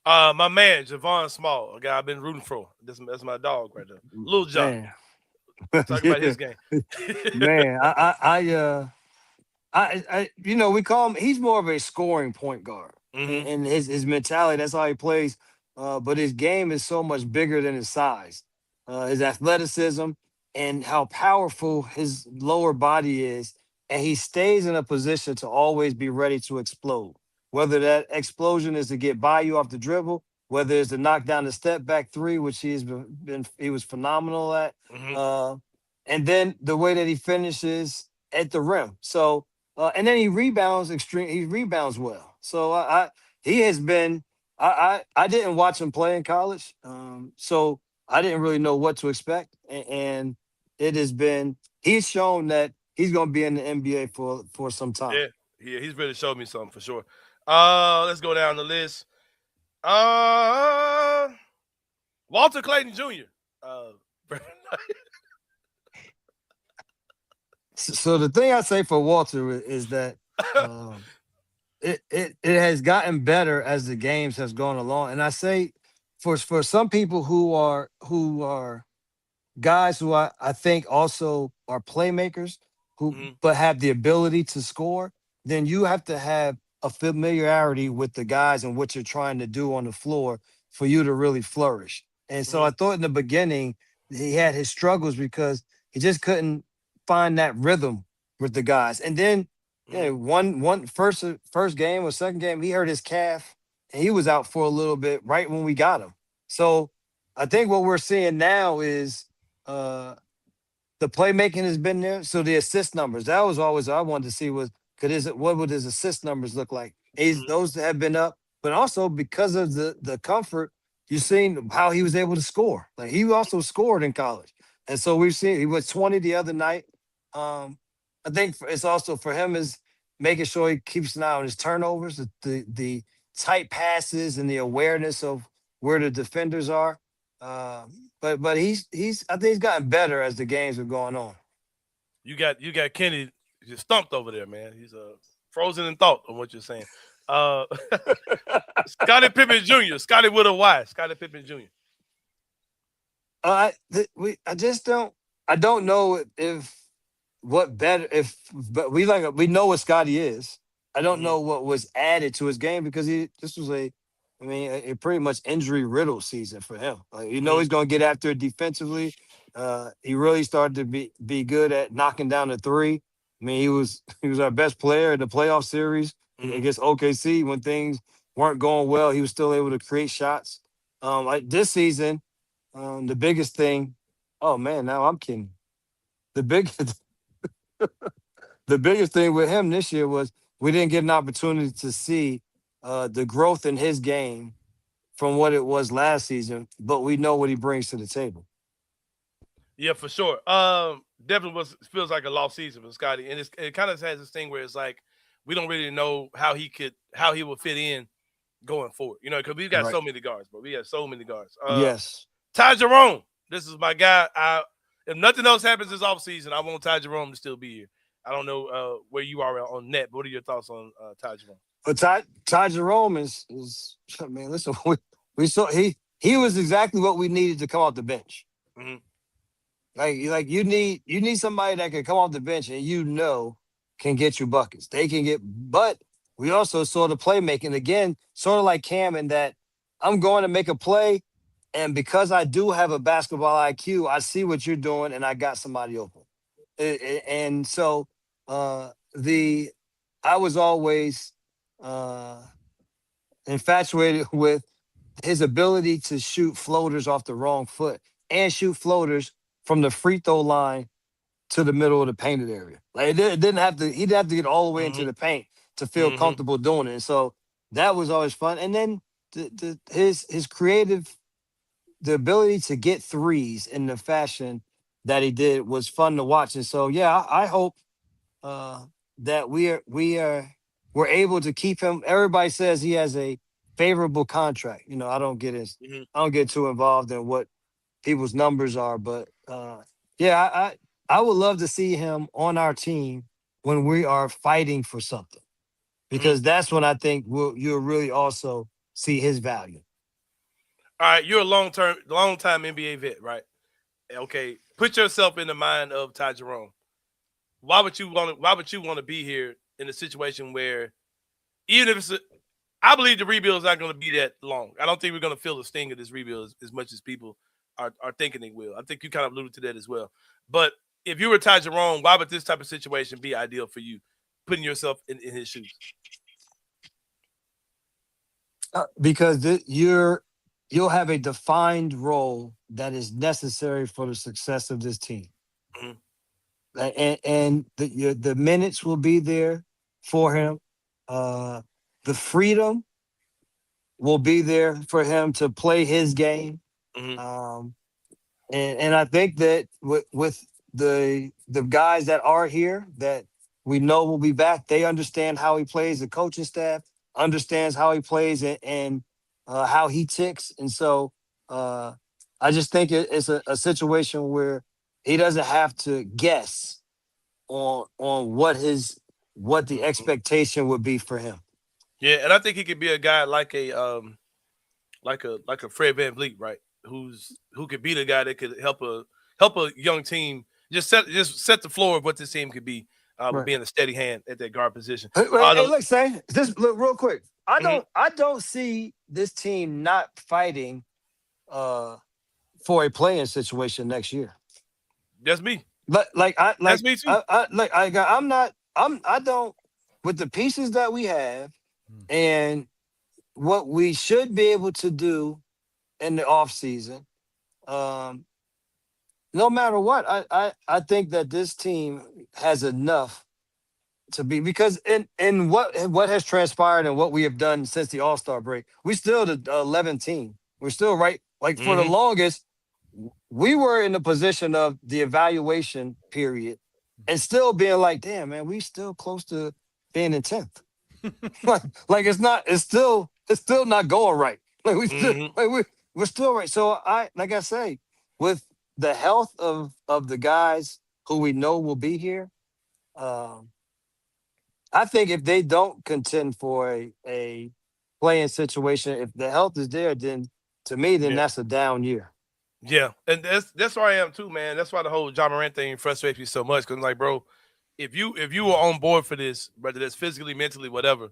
My man, Javon Small, a guy I've been rooting for. That's my dog right there. Little John. Talk about his game. Man, I we call him, he's more of a scoring point guard. Mm-hmm. And his mentality, that's how he plays. But his game is so much bigger than his size. His athleticism and how powerful his lower body is. And he stays in a position to always be ready to explode. Whether that explosion is to get by you off the dribble, whether it's to knock down the step back three, which he was phenomenal at. Mm-hmm. And then the way that he finishes at the rim. So and then he rebounds he rebounds well. So he has been I didn't watch him play in college. So I didn't really know what to expect. And it has been, he's shown that he's gonna be in the NBA for some time. Yeah, he's really showed me something for sure. Let's go down the list. Walter Clayton Jr. So the thing I say for Walter is that it has gotten better as the games has gone along. And I say for some people who are guys who I think also are playmakers who but have the ability to score, then you have to have a familiarity with the guys and what you're trying to do on the floor for you to really flourish. And so I thought in the beginning he had his struggles because he just couldn't find that rhythm with the guys. And then one first game or second game, he hurt his calf and he was out for a little bit right when we got him. So I think what we're seeing now is the playmaking has been there. So the assist numbers, that was always I wanted to see what would his assist numbers look like? Those have been up, but also because of the comfort, you've seen how he was able to score. Like he also scored in college. And so we've seen he was 20 the other night. I think it's also for him is making sure he keeps an eye on his turnovers, the tight passes and the awareness of where the defenders are. But he's I think he's gotten better as the games have gone on. You got Kenny just stumped over there, man. He's frozen in thought on what you're saying. Scottie Pippen Jr. Scottie with a Y. Scottie Pippen Jr. I don't know but we know what Scottie is. I don't know what was added to his game because this was a pretty much injury riddled season for him. Like he's gonna get after it defensively. He really started to be good at knocking down the three. I mean, he was our best player in the playoff series against OKC when things weren't going well. He was still able to create shots. Like this season, the biggest thing. Oh man, now I'm kidding. The biggest thing with him this year was we didn't get an opportunity to see the growth in his game from what it was last season, but we know what he brings to the table. Yeah, for sure. Definitely feels like a lost season for Scottie, and it kind of has this thing where it's like we don't really know how he will fit in going forward. Because we've got so many guards, but we have so many guards. Yes, Ty Jerome, this is my guy. If nothing else happens this offseason, I want Ty Jerome to still be here. I don't know where you are on net. What are your thoughts on Ty Jerome? But Ty Jerome is man. Listen, we saw he was exactly what we needed to come off the bench. Mm-hmm. Like you need somebody that can come off the bench and can get you buckets. They can get, but we also saw the playmaking again, sort of like Cam in that I'm going to make a play, and because I do have a basketball IQ, I see what you're doing and I got somebody open. And so I was always infatuated with his ability to shoot floaters off the wrong foot and shoot floaters from the free throw line to the middle of the painted area. Like he didn't have to get all the way into the paint to feel comfortable doing it. And so that was always fun. And then his creative the ability to get threes in the fashion that he did was fun to watch. And so, yeah, I hope that we're able to keep him. Everybody says he has a favorable contract. You know, I don't get too involved in what people's numbers are, but yeah, I would love to see him on our team when we are fighting for something, because that's when I think you'll really also see his value. All right, you're a long time NBA vet, right? Okay, put yourself in the mind of Ty Jerome. Why would you want to be here in a situation where, even if I believe the rebuild is not going to be that long. I don't think we're going to feel the sting of this rebuild as much as people are thinking they will. I think you kind of alluded to that as well. But if you were Ty Jerome, why would this type of situation be ideal for you, putting yourself in his shoes? Because you'll have a defined role that is necessary for the success of this team. And the minutes will be there for him. The freedom will be there for him to play his game. And I think that with the guys that are here that we know will be back, they understand how he plays. The coaching staff understands how he plays and how he ticks. And so I just think it's a situation where he doesn't have to guess on what the expectation would be for him. Yeah, and I think he could be a guy like a Fred VanVleet, right? Who could be the guy that could help a young team just set the floor of what this team could be, with being a steady hand at that guard position. Hey, look, Sain, look real quick. I don't see this team not fighting for a playing situation next year. That's me. That's me too. I don't, with the pieces that we have and what we should be able to do in the offseason, no matter what, I think that this team has enough to be, because in what has transpired and what we have done since the All-Star break, we still the 11th team. We're still right. Like for the longest, we were in the position of the evaluation period and still being like, damn, man, we still close to being in 10th. like it's still not going right. Like we're still right. So like I say, with the health of the guys who we know will be here, I think if they don't contend for a playing situation, if the health is there, then to me, that's a down year. Yeah, and that's where I am too, man. That's why the whole John Morant thing frustrates me so much. Because I'm like, bro, if you were on board for this, whether that's physically, mentally, whatever,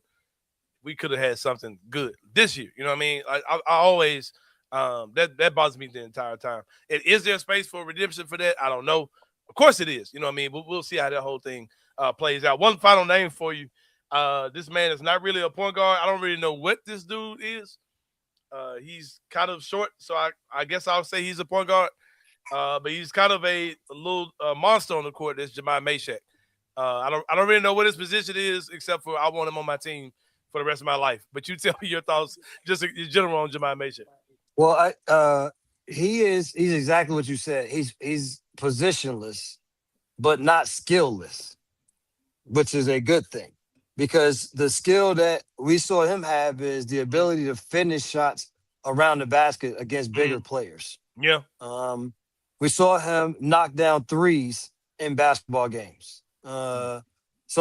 we could have had something good this year. You know what I mean? I always that bothers me the entire time. Is there space for redemption for that? I don't know. Of course it is. You know what I mean? But we'll see how that whole thing plays out. One final name for you. This man is not really a point guard. I don't really know what this dude is. He's kind of short, so I guess I'll say he's a point guard. But he's kind of a little monster on the court. That's Jemai Meshack. I don't really know what his position is, except for I want him on my team for the rest of my life. But you tell me your thoughts, just in general, on Jemai Meshack. Well, he's exactly what you said. He's positionless, but not skillless, which is a good thing. Because the skill that we saw him have is the ability to finish shots around the basket against bigger players. Yeah. We saw him knock down threes in basketball games. So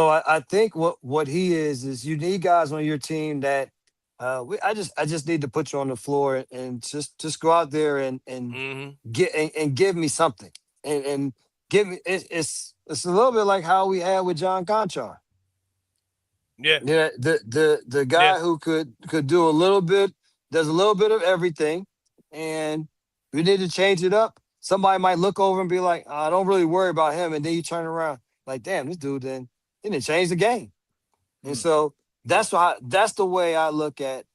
I think what he is you need guys on your team that I just need to put you on the floor and just go out there and give me something and give me it's a little bit like how we had with John Conchar. Yeah. The guy who could do a little bit, does a little bit of everything, and we need to change it up. Somebody might look over and be like, I don't really worry about him, and then you turn around like, damn, this dude he didn't change the game. And so that's the way I look at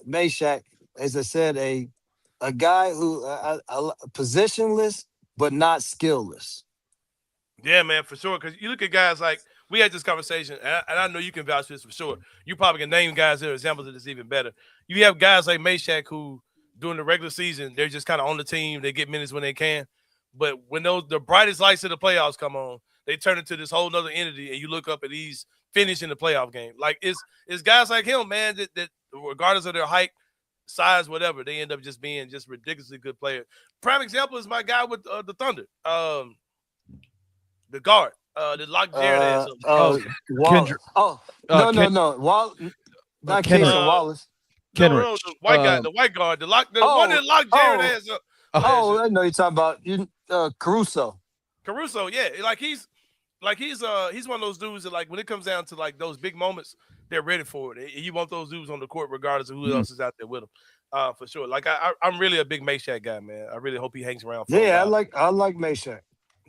Meshack. As I said, a guy who positionless but not skillless. Yeah, man, for sure. Because you look at guys like, we had this conversation, and I know you can vouch for this for sure. You probably can name guys that are examples of this even better. You have guys like Meshack who during the regular season, they're just kind of on the team. They get minutes when they can. But when the brightest lights of the playoffs come on, they turn into this whole nother entity, and you look up at these finishing the playoff game. Like it's guys like him, man, that regardless of their height, size, whatever, they end up just being just ridiculously good players. Prime example is my guy with the Thunder, the guard, that locked Jared ass up. Kendrick. No. Not Kendrick Wallace. Kenrich. No, the white guy, the white guard, the one that locked Jared ass up. I know you're talking about Caruso. Caruso, yeah, he's one of those dudes that, like, when it comes down to like those big moments, they're ready for it. You want those dudes on the court regardless of who else is out there with them, for sure. Like I'm really a big Meshack guy, man. I really hope he hangs around for a while. I like Meshack.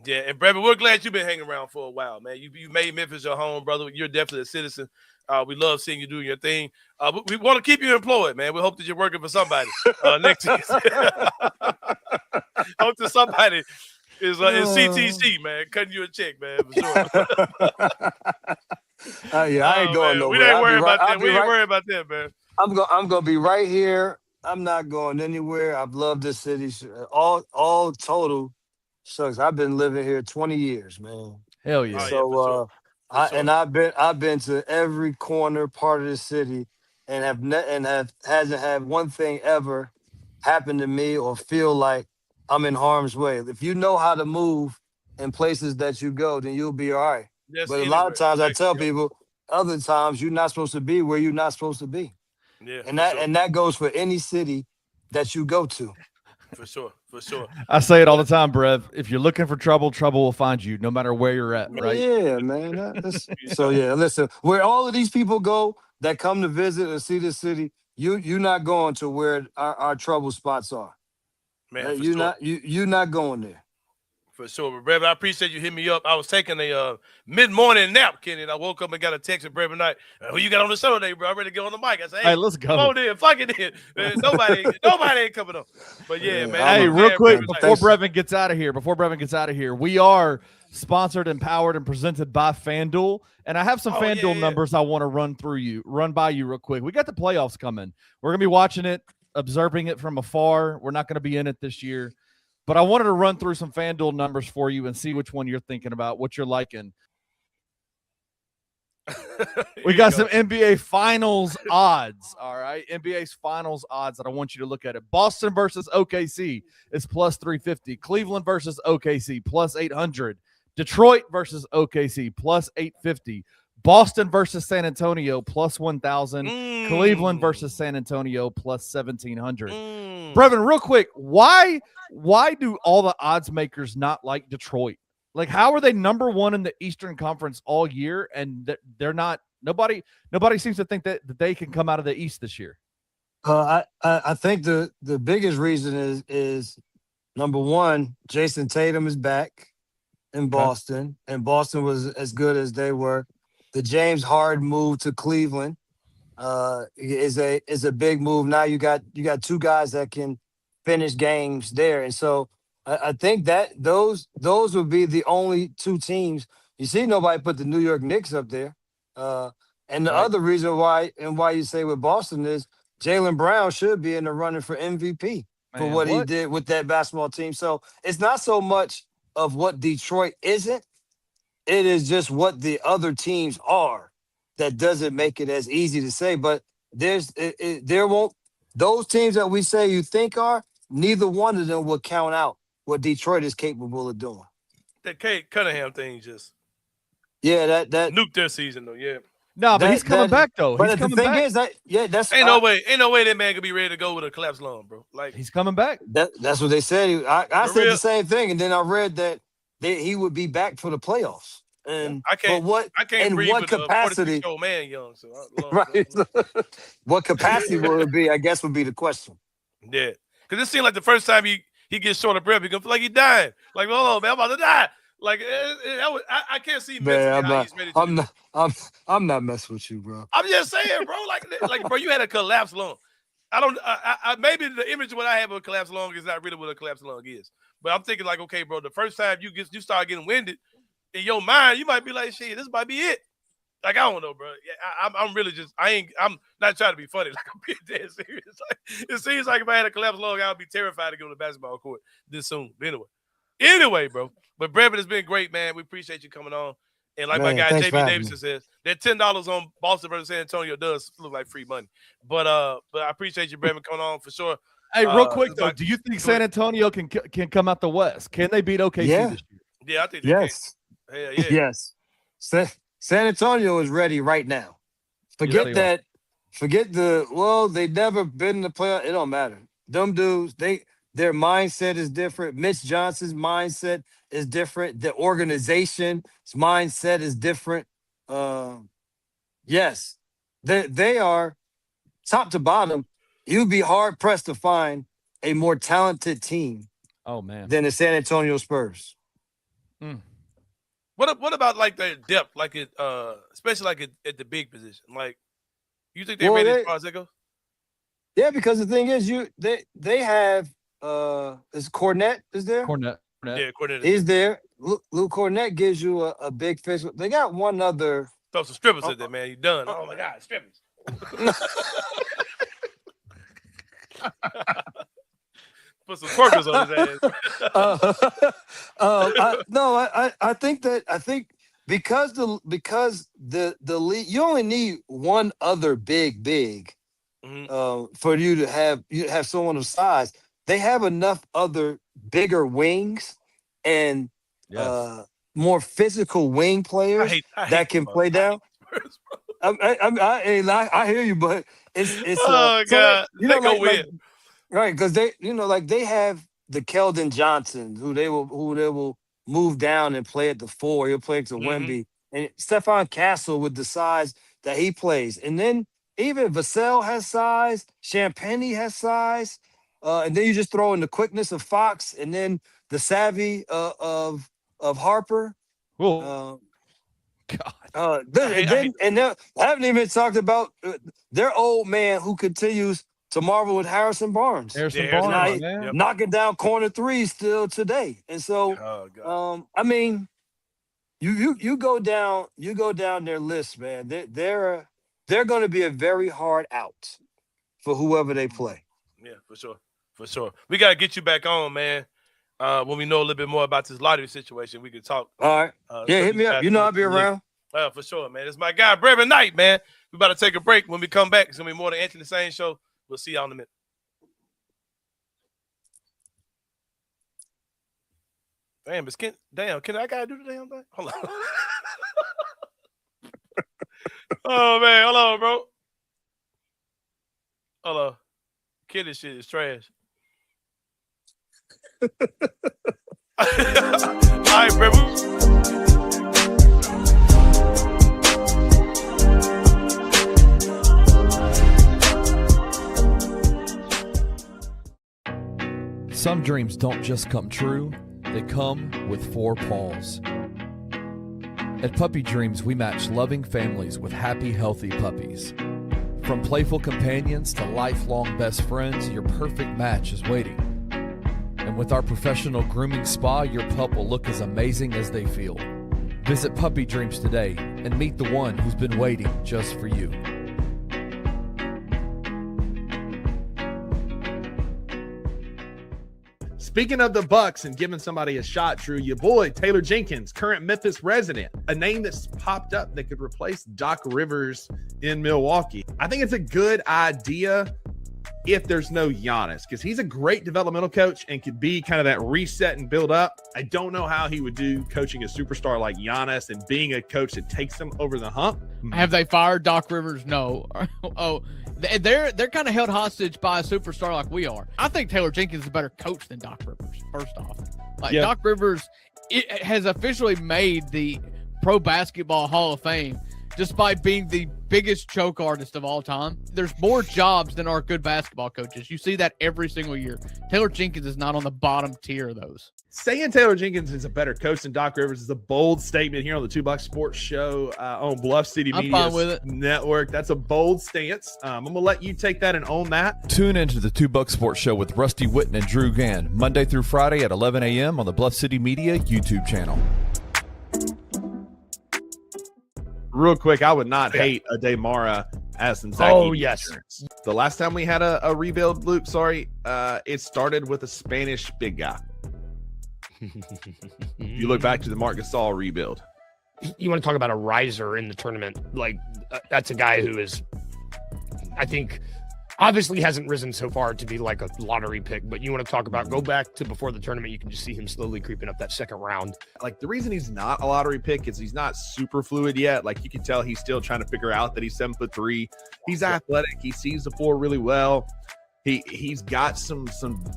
Yeah, and Brevin, we're glad you've been hanging around for a while, man. You made Memphis your home, brother. You're definitely a citizen. We love seeing you doing your thing. We want to keep you employed, man. We hope that you're working for somebody next season. Hope that somebody is CTC, man, cutting you a check, man, for sure. I ain't going nowhere. We ain't worried about that. We ain't worried about that, man. I'm gonna be right here. I'm not going anywhere. I've loved this city. All total, sucks. I've been living here 20 years, man. Hell yeah. So I've been to every corner part of the city, and hasn't had one thing ever happen to me or feel like I'm in harm's way. If you know how to move in places that you go, then you'll be all right. Yes, but a lot of times I tell people, other times you're not supposed to be where you're not supposed to be. Yeah, and that goes for any city that you go to. For sure. I say it all the time, Brev. If you're looking for trouble, trouble will find you, no matter where you're at, right? Yeah, man. So yeah, listen, where all of these people go that come to visit and see this city, you're not going to where our trouble spots are. Man, you're not going there. For sure. But Brevin, I appreciate you hitting me up. I was taking a mid-morning nap, Kenny, and I woke up and got a text from Brevin Knight. Who you got on the show today, bro? I'm ready to get on the mic. I said, hey, let's go. Come on in. Fuck it in. Nobody ain't coming up. But yeah, man. Hey, real quick, before Brevin gets out of here, we are sponsored, empowered, and presented by FanDuel. And I have some FanDuel numbers I want to run by you real quick. We got the playoffs coming. We're going to be watching it, observing it from afar. We're not going to be in it this year. But I wanted to run through some FanDuel numbers for you and see which one you're thinking about, what you're liking. We got some NBA Finals odds, all right? NBA's Finals odds that I want you to look at it. Boston versus OKC is plus 350. Cleveland versus OKC, plus 800. Detroit versus OKC, plus 850. Boston versus San Antonio, plus 1,000. Cleveland versus San Antonio, plus 1,700. Brevin, real quick, why do all the odds makers not like Detroit? Like, how are they number one in the Eastern Conference all year, and they're not? Nobody seems to think that they can come out of the East this year. I think the biggest reason is number one, Jason Tatum is back in Boston, and Boston was as good as they were. The James Harden move to Cleveland is a big move. Now you got two guys that can finish games there, and so I think that those would be the only two teams. You see, nobody put the New York Knicks up there, and the other reason why you say with Boston is Jaylen Brown should be in the running for MVP for what he did with that basketball team. So it's not so much of what Detroit isn't. It is just what the other teams are that doesn't make it as easy to say. But there won't those teams that we say you think are, neither one of them will count out what Detroit is capable of doing. That Kate Cunningham thing just that nuked their season though. Yeah. No, but he's coming back though. But the thing is that's ain't no way that man could be ready to go with a collapsed lung, bro. Like he's coming back. That's what they said. I said the same thing, and then I read that he would be back for the playoffs. And I can't breathe what with capacity? A man young, so right. What capacity will it be? I guess would be the question. Yeah, because it seemed like the first time he gets short of breath, he gonna feel like he dying. Like, oh man, I'm about to die. Like I can't see mentally how he's ready to. I'm not messing with you, bro. I'm just saying, bro. Like bro, you had a collapsed lung. I maybe the image of what I have of a collapsed lung is not really what a collapsed lung is. But I'm thinking like, okay, bro, the first time you start getting winded in your mind, you might be like, shit, this might be it. Like, I don't know, bro. Yeah, I'm really just, I'm not trying to be funny. Like, I'm being dead serious. Like, it seems like if I had a collapse log, I would be terrified to go to the basketball court this soon. But anyway, bro. But Brevin, it's been great, man. We appreciate you coming on. And like my guy JB Davidson says, that $10 on Boston versus San Antonio does look like free money. But I appreciate you, Brevin, coming on for sure. Hey, real quick though, do you think San Antonio can come out the West? Can they beat OKC this year? Yeah, I think they can. Hell yeah. Yes. San Antonio is ready right now. Forget they never been in the playoff. It don't matter. Them dudes, their mindset is different. Mitch Johnson's mindset is different. The organization's mindset is different. Yes, they are top to bottom. You'd be hard pressed to find a more talented team. Than the San Antonio Spurs. What about like their depth, like it, especially like at the big position? Like, you think they're ready as far as that goes? Yeah, because the thing is, they have is Cornette is there? Cornette. Yeah, Cornette is there. Luke Cornette gives you a big fish. They got one other. Throw some strippers in there, man. You done? Oh my God, strippers. Put some twerkers on his ass. I think because the league, you only need one other big for you to have someone of size. They have enough other bigger wings and more physical wing players that can play down. I hear you, but it's oh God, so right? Because they have the Keldon Johnson who they will move down and play at the 4. He'll play to Wemby, and Stephon Castle with the size that he plays, and then even Vassell has size, Champagny has size, and then you just throw in the quickness of Fox, and then the savvy of Harper. God. I haven't even talked about their old man who continues to marvel with Harrison Barnes. Knocking down corner threes still today. And so, I mean, you go down their list, man. They're going to be a very hard out for whoever they play. Yeah, for sure. We got to get you back on, man. When we know a little bit more about this lottery situation, we can talk. All right. Hit me up. You know I'll be around. For sure, man. It's my guy, Brevin Knight, man. We about to take a break. When we come back, it's going to be more than Anthony Sain Show. We'll see y'all in a minute. Can I gotta do the damn thing? Hold on. Oh, man. Hold on, bro. Hold on. Kid, this shit is trash. All right, Brevin. Some dreams don't just come true, they come with 4 paws. At Puppy Dreams, we match loving families with happy, healthy puppies. From playful companions to lifelong best friends, your perfect match is waiting. And with our professional grooming spa, your pup will look as amazing as they feel. Visit Puppy Dreams today and meet the one who's been waiting just for you. Speaking of the Bucks and giving somebody a shot, Drew, your boy Taylor Jenkins, current Memphis resident, a name that's popped up that could replace Doc Rivers in Milwaukee. I think it's a good idea if there's no Giannis, because he's a great developmental coach and could be kind of that reset and build up. I don't know how he would do coaching a superstar like Giannis and being a coach that takes him over the hump. Have they fired Doc Rivers? No. They're kind of held hostage by a superstar like we are. I think Taylor Jenkins is a better coach than Doc Rivers, first off. Doc Rivers has officially made the Pro Basketball Hall of Fame despite being the biggest choke artist of all time. There's more jobs than are good basketball coaches. You see that every single year. Taylor Jenkins is not on the bottom tier of those. Saying Taylor Jenkins is a better coach than Doc Rivers is a bold statement here on the 2 Bucks Sports Show on Bluff City Media Network. That's a bold stance. I'm going to let you take that and own that. Tune into the 2 Bucks Sports Show with Rusty Witten and Drew Gann, Monday through Friday at 11 a.m. on the Bluff City Media YouTube channel. real quick, I would not hate a Damara as some Zach Oh, Edey yes. insurance. The last time we had a rebuild, Luke, it started with a Spanish big guy. You look back to the Marc Gasol rebuild. You want to talk about a riser in the tournament? Like, that's a guy who is, I think, obviously hasn't risen so far to be like a lottery pick, but you want to talk about, go back to before the tournament, you can just see him slowly creeping up that second round. Like, the reason he's not a lottery pick is he's not super fluid yet. Like, you can tell he's still trying to figure out that he's 7'3". He's athletic. He sees the floor really well. He's got some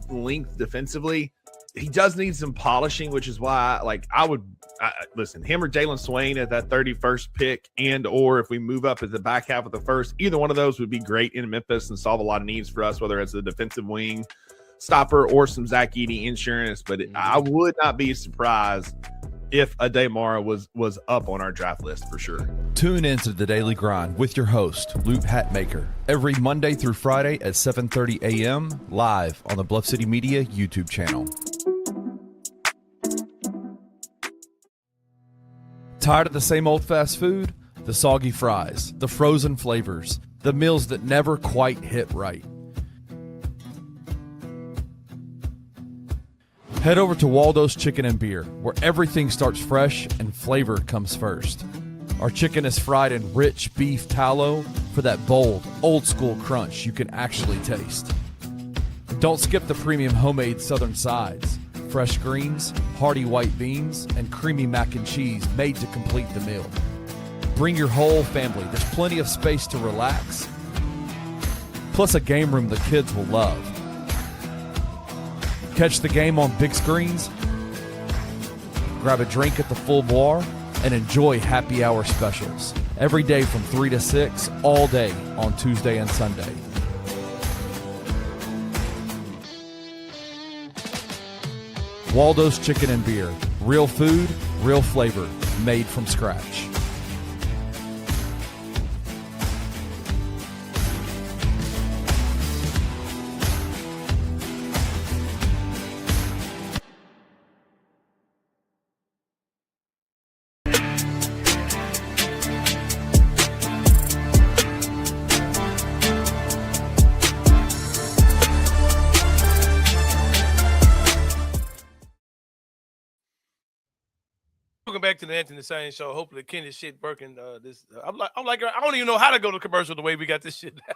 length defensively. He does need some polishing, which is why, listen, him or Jalen Swain at that 31st pick, and or if we move up at the back half of the first, either one of those would be great in Memphis and solve a lot of needs for us, whether it's a defensive wing stopper or some Zach Edey insurance. But I would not be surprised if a Damara was up on our draft list for sure. Tune into The Daily Grind with your host, Luke Hatmaker, every Monday through Friday at 7:30 a.m. live on the Bluff City Media YouTube channel. Tired of the same old fast food? The soggy fries, the frozen flavors, the meals that never quite hit right. Head over to Waldo's Chicken and Beer, where everything starts fresh and flavor comes first. Our chicken is fried in rich beef tallow for that bold, old-school crunch you can actually taste. Don't skip the premium homemade southern sides, fresh greens, hearty white beans, and creamy mac and cheese made to complete the meal. Bring your whole family. There's plenty of space to relax, plus a game room the kids will love. Catch the game on big screens, grab a drink at the Full Bar, and enjoy happy hour specials every day from 3 to 6, all day on Tuesday and Sunday. Waldo's Chicken and Beer. Real food, real flavor, made from scratch. Welcome back to the Anthony Sain show. Hopefully, Kenny's shit working. I'm like, I don't even know how to go to commercial the way we got this shit now.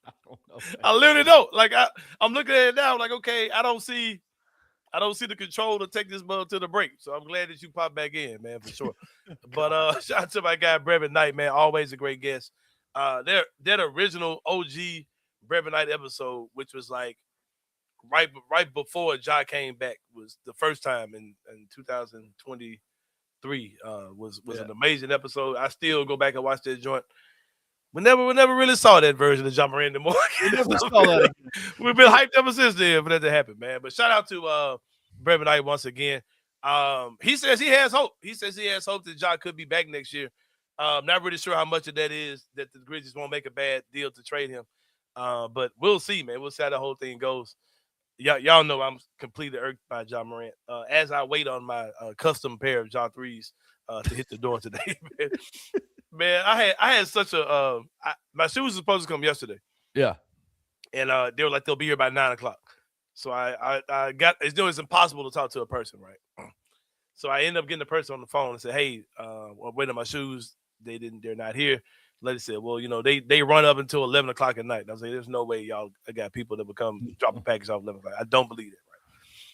I don't know. I literally don't. Like, I'm looking at it now. Like, okay, I don't see the control to take this mug to the break. So I'm glad that you popped back in, man, for sure. But shout out to my guy Brevin Knight, man. Always a great guest. That original OG Brevin Knight episode, which was like right before Ja came back, was the first time in 2023. Was an amazing episode. I still go back and watch that joint. We never really saw that version of Ja Morant anymore. We never saw that again. We've been hyped ever since then for that to happen, man. But shout out to Brevin Knight once again. He says he has hope. He says he has hope that Ja could be back next year. Not really sure how much of that is that the Grizzlies won't make a bad deal to trade him. But we'll see, man. We'll see how the whole thing goes. Y'all know I'm completely irked by Ja Morant. As I wait on my custom pair of Ja 3s to hit the door today, man. Man, I had such a my shoes were supposed to come yesterday. Yeah. And they were like, they'll be here by 9:00. So I got, it's impossible to talk to a person, right? So I ended up getting the person on the phone and said, hey, I'm waiting on my shoes. They're not here. Lady said, well, they run up until 11:00 at night. And I was like, there's no way y'all got people that would come drop a package off 11:00. I don't believe it, right?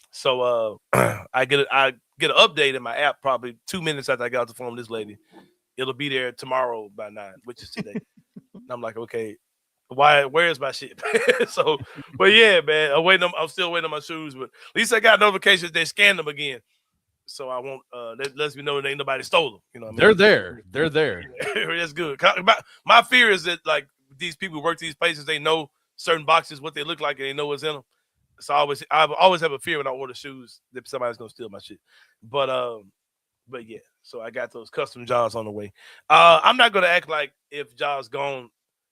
So I get an update in my app probably 2 minutes after I got off the phone with this lady. It'll be there tomorrow by 9, which is today. And I'm like, okay, where is my shit? So, but yeah, man, I'm still waiting on my shoes, but at least I got notifications they scanned them again. So I won't that lets me know that ain't nobody stole them. You know what I mean? They're there. That's good. My fear is that like these people who work these places, they know certain boxes, what they look like, and they know what's in them. So I always have a fear when I order shoes that somebody's gonna steal my shit. But yeah, so I got those custom jobs on the way. I'm not gonna act like if Ja's gone,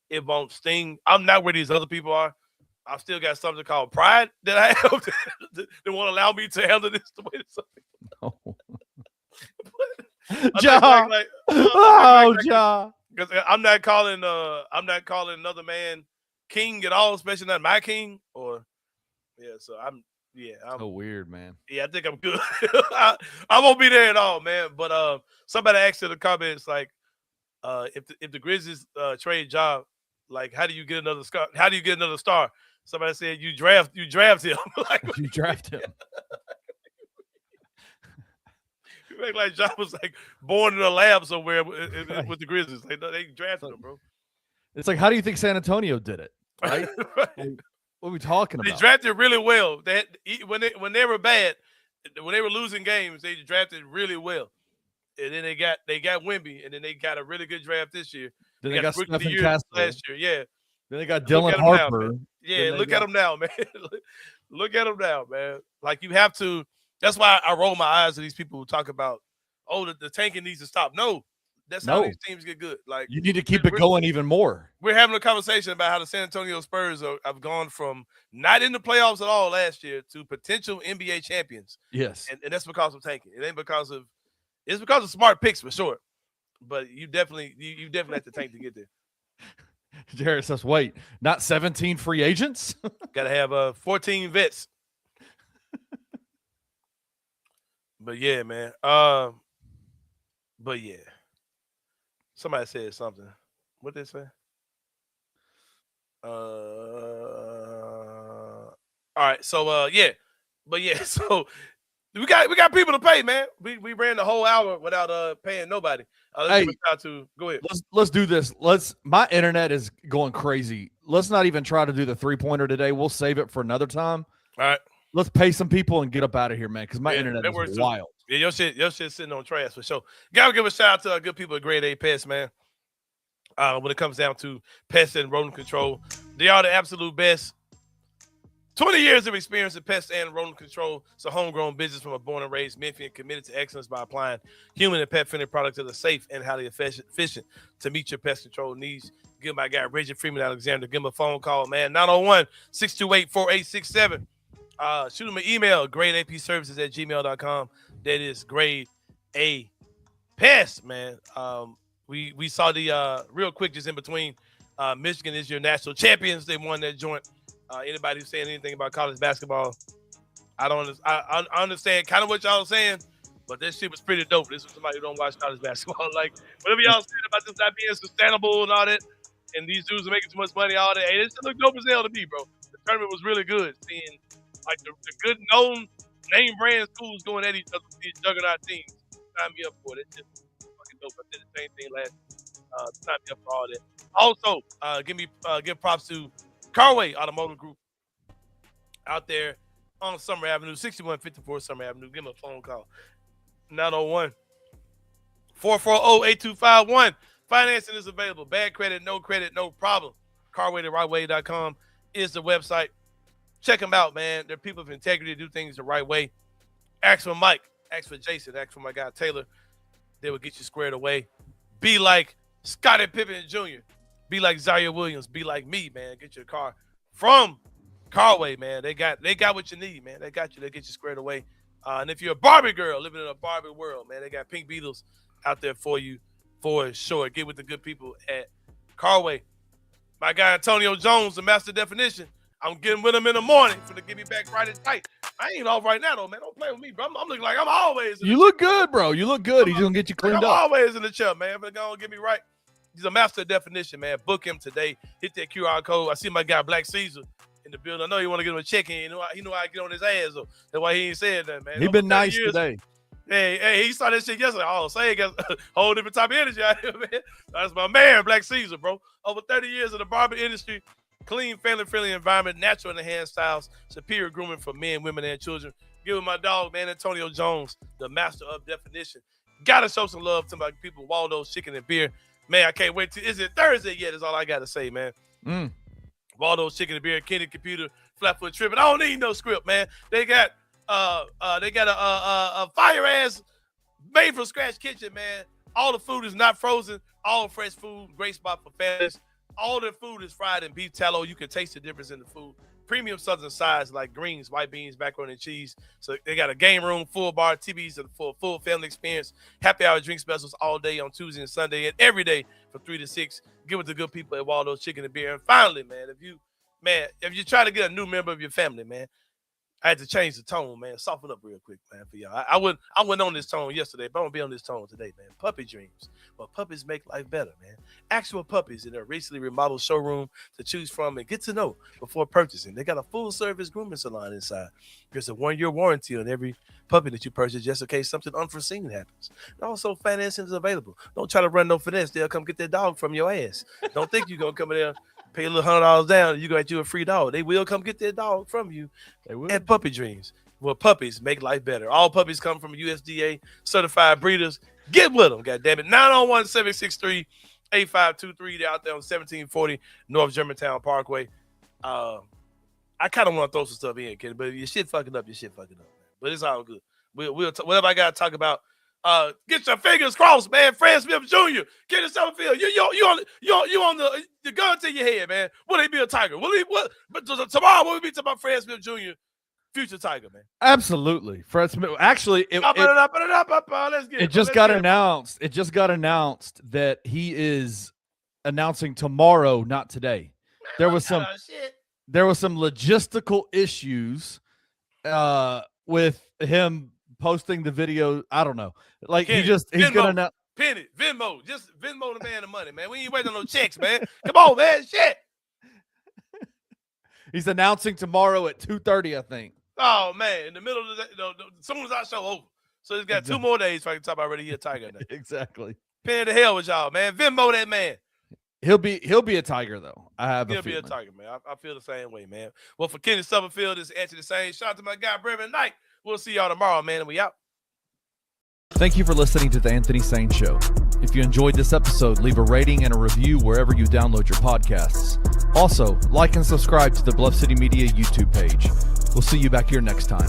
it won't sting. I'm not where these other people are. I've still got something called pride that I have that won't allow me to handle this the way that some people. No. Ja. Oh, Ja. Because I'm not calling another man king at all, especially not my king. Or so I'm so weird, man. Yeah, I think I'm good. I won't be there at all, man. But somebody asked in the comments like, if the Grizzlies trade Ja, like how do you get another star? How do you get another star? Somebody said you draft him. Like, You draft him. You make like Ja was like born in a lab somewhere with the Grizzlies. Like, no, they drafted him, bro. It's like, how do you think San Antonio did it? Right? Right. Like, what are we talking They about? drafted really well. When they were bad, when they were losing games, they drafted really well. And then they got Wemby, and then they got a really good draft this year. Then they got Rookie of the Stephen Year Castle. last year. Yeah. Then they got Look Dylan at 'em now, Harper. man. Yeah, Then look they at them now, man. Look at them now, man. Like, you have to. That's why I roll my eyes at these people who talk about, the tanking needs to stop. No, that's how these teams get good. Like, You need to keep it going even more. we're having a conversation about how the San Antonio Spurs have gone from not in the playoffs at all last year to potential NBA champions. Yes. And that's because of tanking. It ain't because of – it's because of smart picks for sure. But you definitely have to tank to get there. Jared says, wait, not 17 free agents? Got to have 14 vets. But, yeah, man. But, yeah. Somebody said something. What did they say? All right. So, yeah. But, yeah. So, we got people to pay, man. We ran the whole hour without paying nobody. Let's give a shout to. Go ahead. Let's do this. My internet is going crazy. Let's not even try to do the 3-pointer today. We'll save it for another time. All right. Let's pay some people and get up out of here, man, because my internet is wild. Yeah, your shit's sitting on trash for sure. Gotta give a shout out to our good people at Grade A Pest, man. When it comes down to pest and rodent control, they are the absolute best. 20 years of experience in pest and rodent control. It's a homegrown business from a born and raised Memphian committed to excellence by applying human and pet-friendly products that are safe and highly efficient to meet your pest control needs. Give my guy, Reggie Freeman Alexander, give him a phone call, man, 901-628-4867. Shoot him an email, gradeapservices@gmail.com. That is Grade A Pest, man. We saw the real quick just in between. Michigan is your national champions. They won that joint. Anybody who's saying anything about college basketball, I understand kind of what y'all saying, but that shit was pretty dope. This was somebody who don't watch college basketball. Like, whatever y'all saying about this not being sustainable and all that, and these dudes are making too much money, all that. Hey, this look dope as hell to me, bro. The tournament was really good. Seeing like the good known name brand schools going at each other with these juggernaut teams. Sign me up for it. It's just fucking dope. I did the same thing last year. Sign me up for all that. Also, give props to Carway Automotive Group out there on Summer Avenue, 6154 Summer Avenue. Give them a phone call. 901-440-8251. Financing is available. Bad credit, no problem. CarwayTheRightWay.com is the website. Check them out, man. They're people of integrity, do things the right way. Ask for Mike. Ask for Jason. Ask for my guy Taylor. They will get you squared away. Be like Scottie Pippen Jr. Be like Zaire Williams. Be like me, man. Get your car from Carway, man. They got what you need, man. They got you. They get you squared away. And if you're a Barbie girl living in a Barbie world, man, they got Pink Beetles out there for you for sure. Get with the good people at Carway. My guy Antonio Jones, the master definition. I'm getting with him in the morning for to get me back right and tight. I ain't off right now, though, man. Don't play with me, bro. I'm looking like I'm always in the look good, bro. You look good. He's going to get you cleaned I'm up. always in the chair, man. But going to get me right. He's a master definition, man. Book him today. Hit that QR code. I see my guy Black Caesar in the building. I know you want to get him a check-in. He know how to get on his ass, though. That's why he ain't saying that, man. He been nice today. Hey, he saw that shit yesterday. Oh, Sain got a whole different type of energy out here, man. That's my man, Black Caesar, bro. Over 30 years in the barber industry. Clean, family-friendly environment, natural in the hand styles, superior grooming for men, women, and children. Give him my dog, man, Antonio Jones, the master of definition. Gotta show some love to my people, Waldo, Chicken and Beer. Man, I can't wait to. Is it Thursday yet? Is all I gotta say, man. Waldo's Chicken and Beer, Kenny Computer, Flatfoot Tripping. I don't need no script, man. They got a fire ass made from scratch kitchen, man. All the food is not frozen. All fresh food. Great spot for families. All their food is fried in beef tallow. You can taste the difference in the food. premium Southern sides like greens, white beans, macaroni and cheese. So they got a game room, full bar, TVs for full family experience, happy hour drink specials all day on Tuesday and Sunday and every day from 3 to 6. Get with the good people at Waldo's Chicken and Beer. And finally, man, if you try to get a new member of your family, man, I had to change the tone, man. Soften up real quick, man, for y'all. I went on this tone yesterday, but I'm going to be on this tone today, man. Puppy dreams. Well, puppies make life better, man. Actual puppies in a recently remodeled showroom to choose from and get to know before purchasing. They got a full-service grooming salon inside. There's a 1-year warranty on every puppy that you purchase just in case something unforeseen happens. And also, financing is available. Don't try to run no finesse. They'll come get their dog from your ass. Don't think you're going to come in there, pay a little $100 down, and you got you a free dog. They will come get their dog from you. They will. At Puppy Dreams. Well, puppies make life better. All puppies come from USDA certified breeders. Get with them, goddammit. 901-763-8523. They're out there on 1740 North Germantown Parkway. I kind of want to throw some stuff in, kid, but if your shit fucking up, man. But it's all good. We'll whatever I got to talk about. Get your fingers crossed, man. Fred Smith Jr. Kenny Summerfield. You on the gun to your head, man. Will he be a Tiger? But tomorrow will we be talking about Fred Smith Jr. future Tiger, man? Absolutely, Fred Smith. Actually, it just got announced. It just got announced that he is announcing tomorrow, not today. There was some logistical issues with him posting the video. I don't know. Like Kenny, he's gonna know. Penny, Venmo, just Venmo the man the money, man. We ain't waiting on no checks, man. Come on, man. Shit. He's announcing tomorrow at 2:30, I think. Oh man, in the middle of as soon as our show over. So he's got 2 more days so I can talk about already here Tiger now. Exactly. Penny the hell with y'all, man. Venmo that man. He'll be a Tiger though. He'll be a Tiger, man. I feel the same way, man. Well, for Kenny Summerfield, this is Anthony Sain. Shout out to my guy Brevin Knight. We'll see y'all tomorrow, man, and we out. Thank you for listening to the Anthony Sain Show. If you enjoyed this episode, leave a rating and a review wherever you download your podcasts. Also, like and subscribe to the Bluff City Media YouTube page. We'll see you back here next time.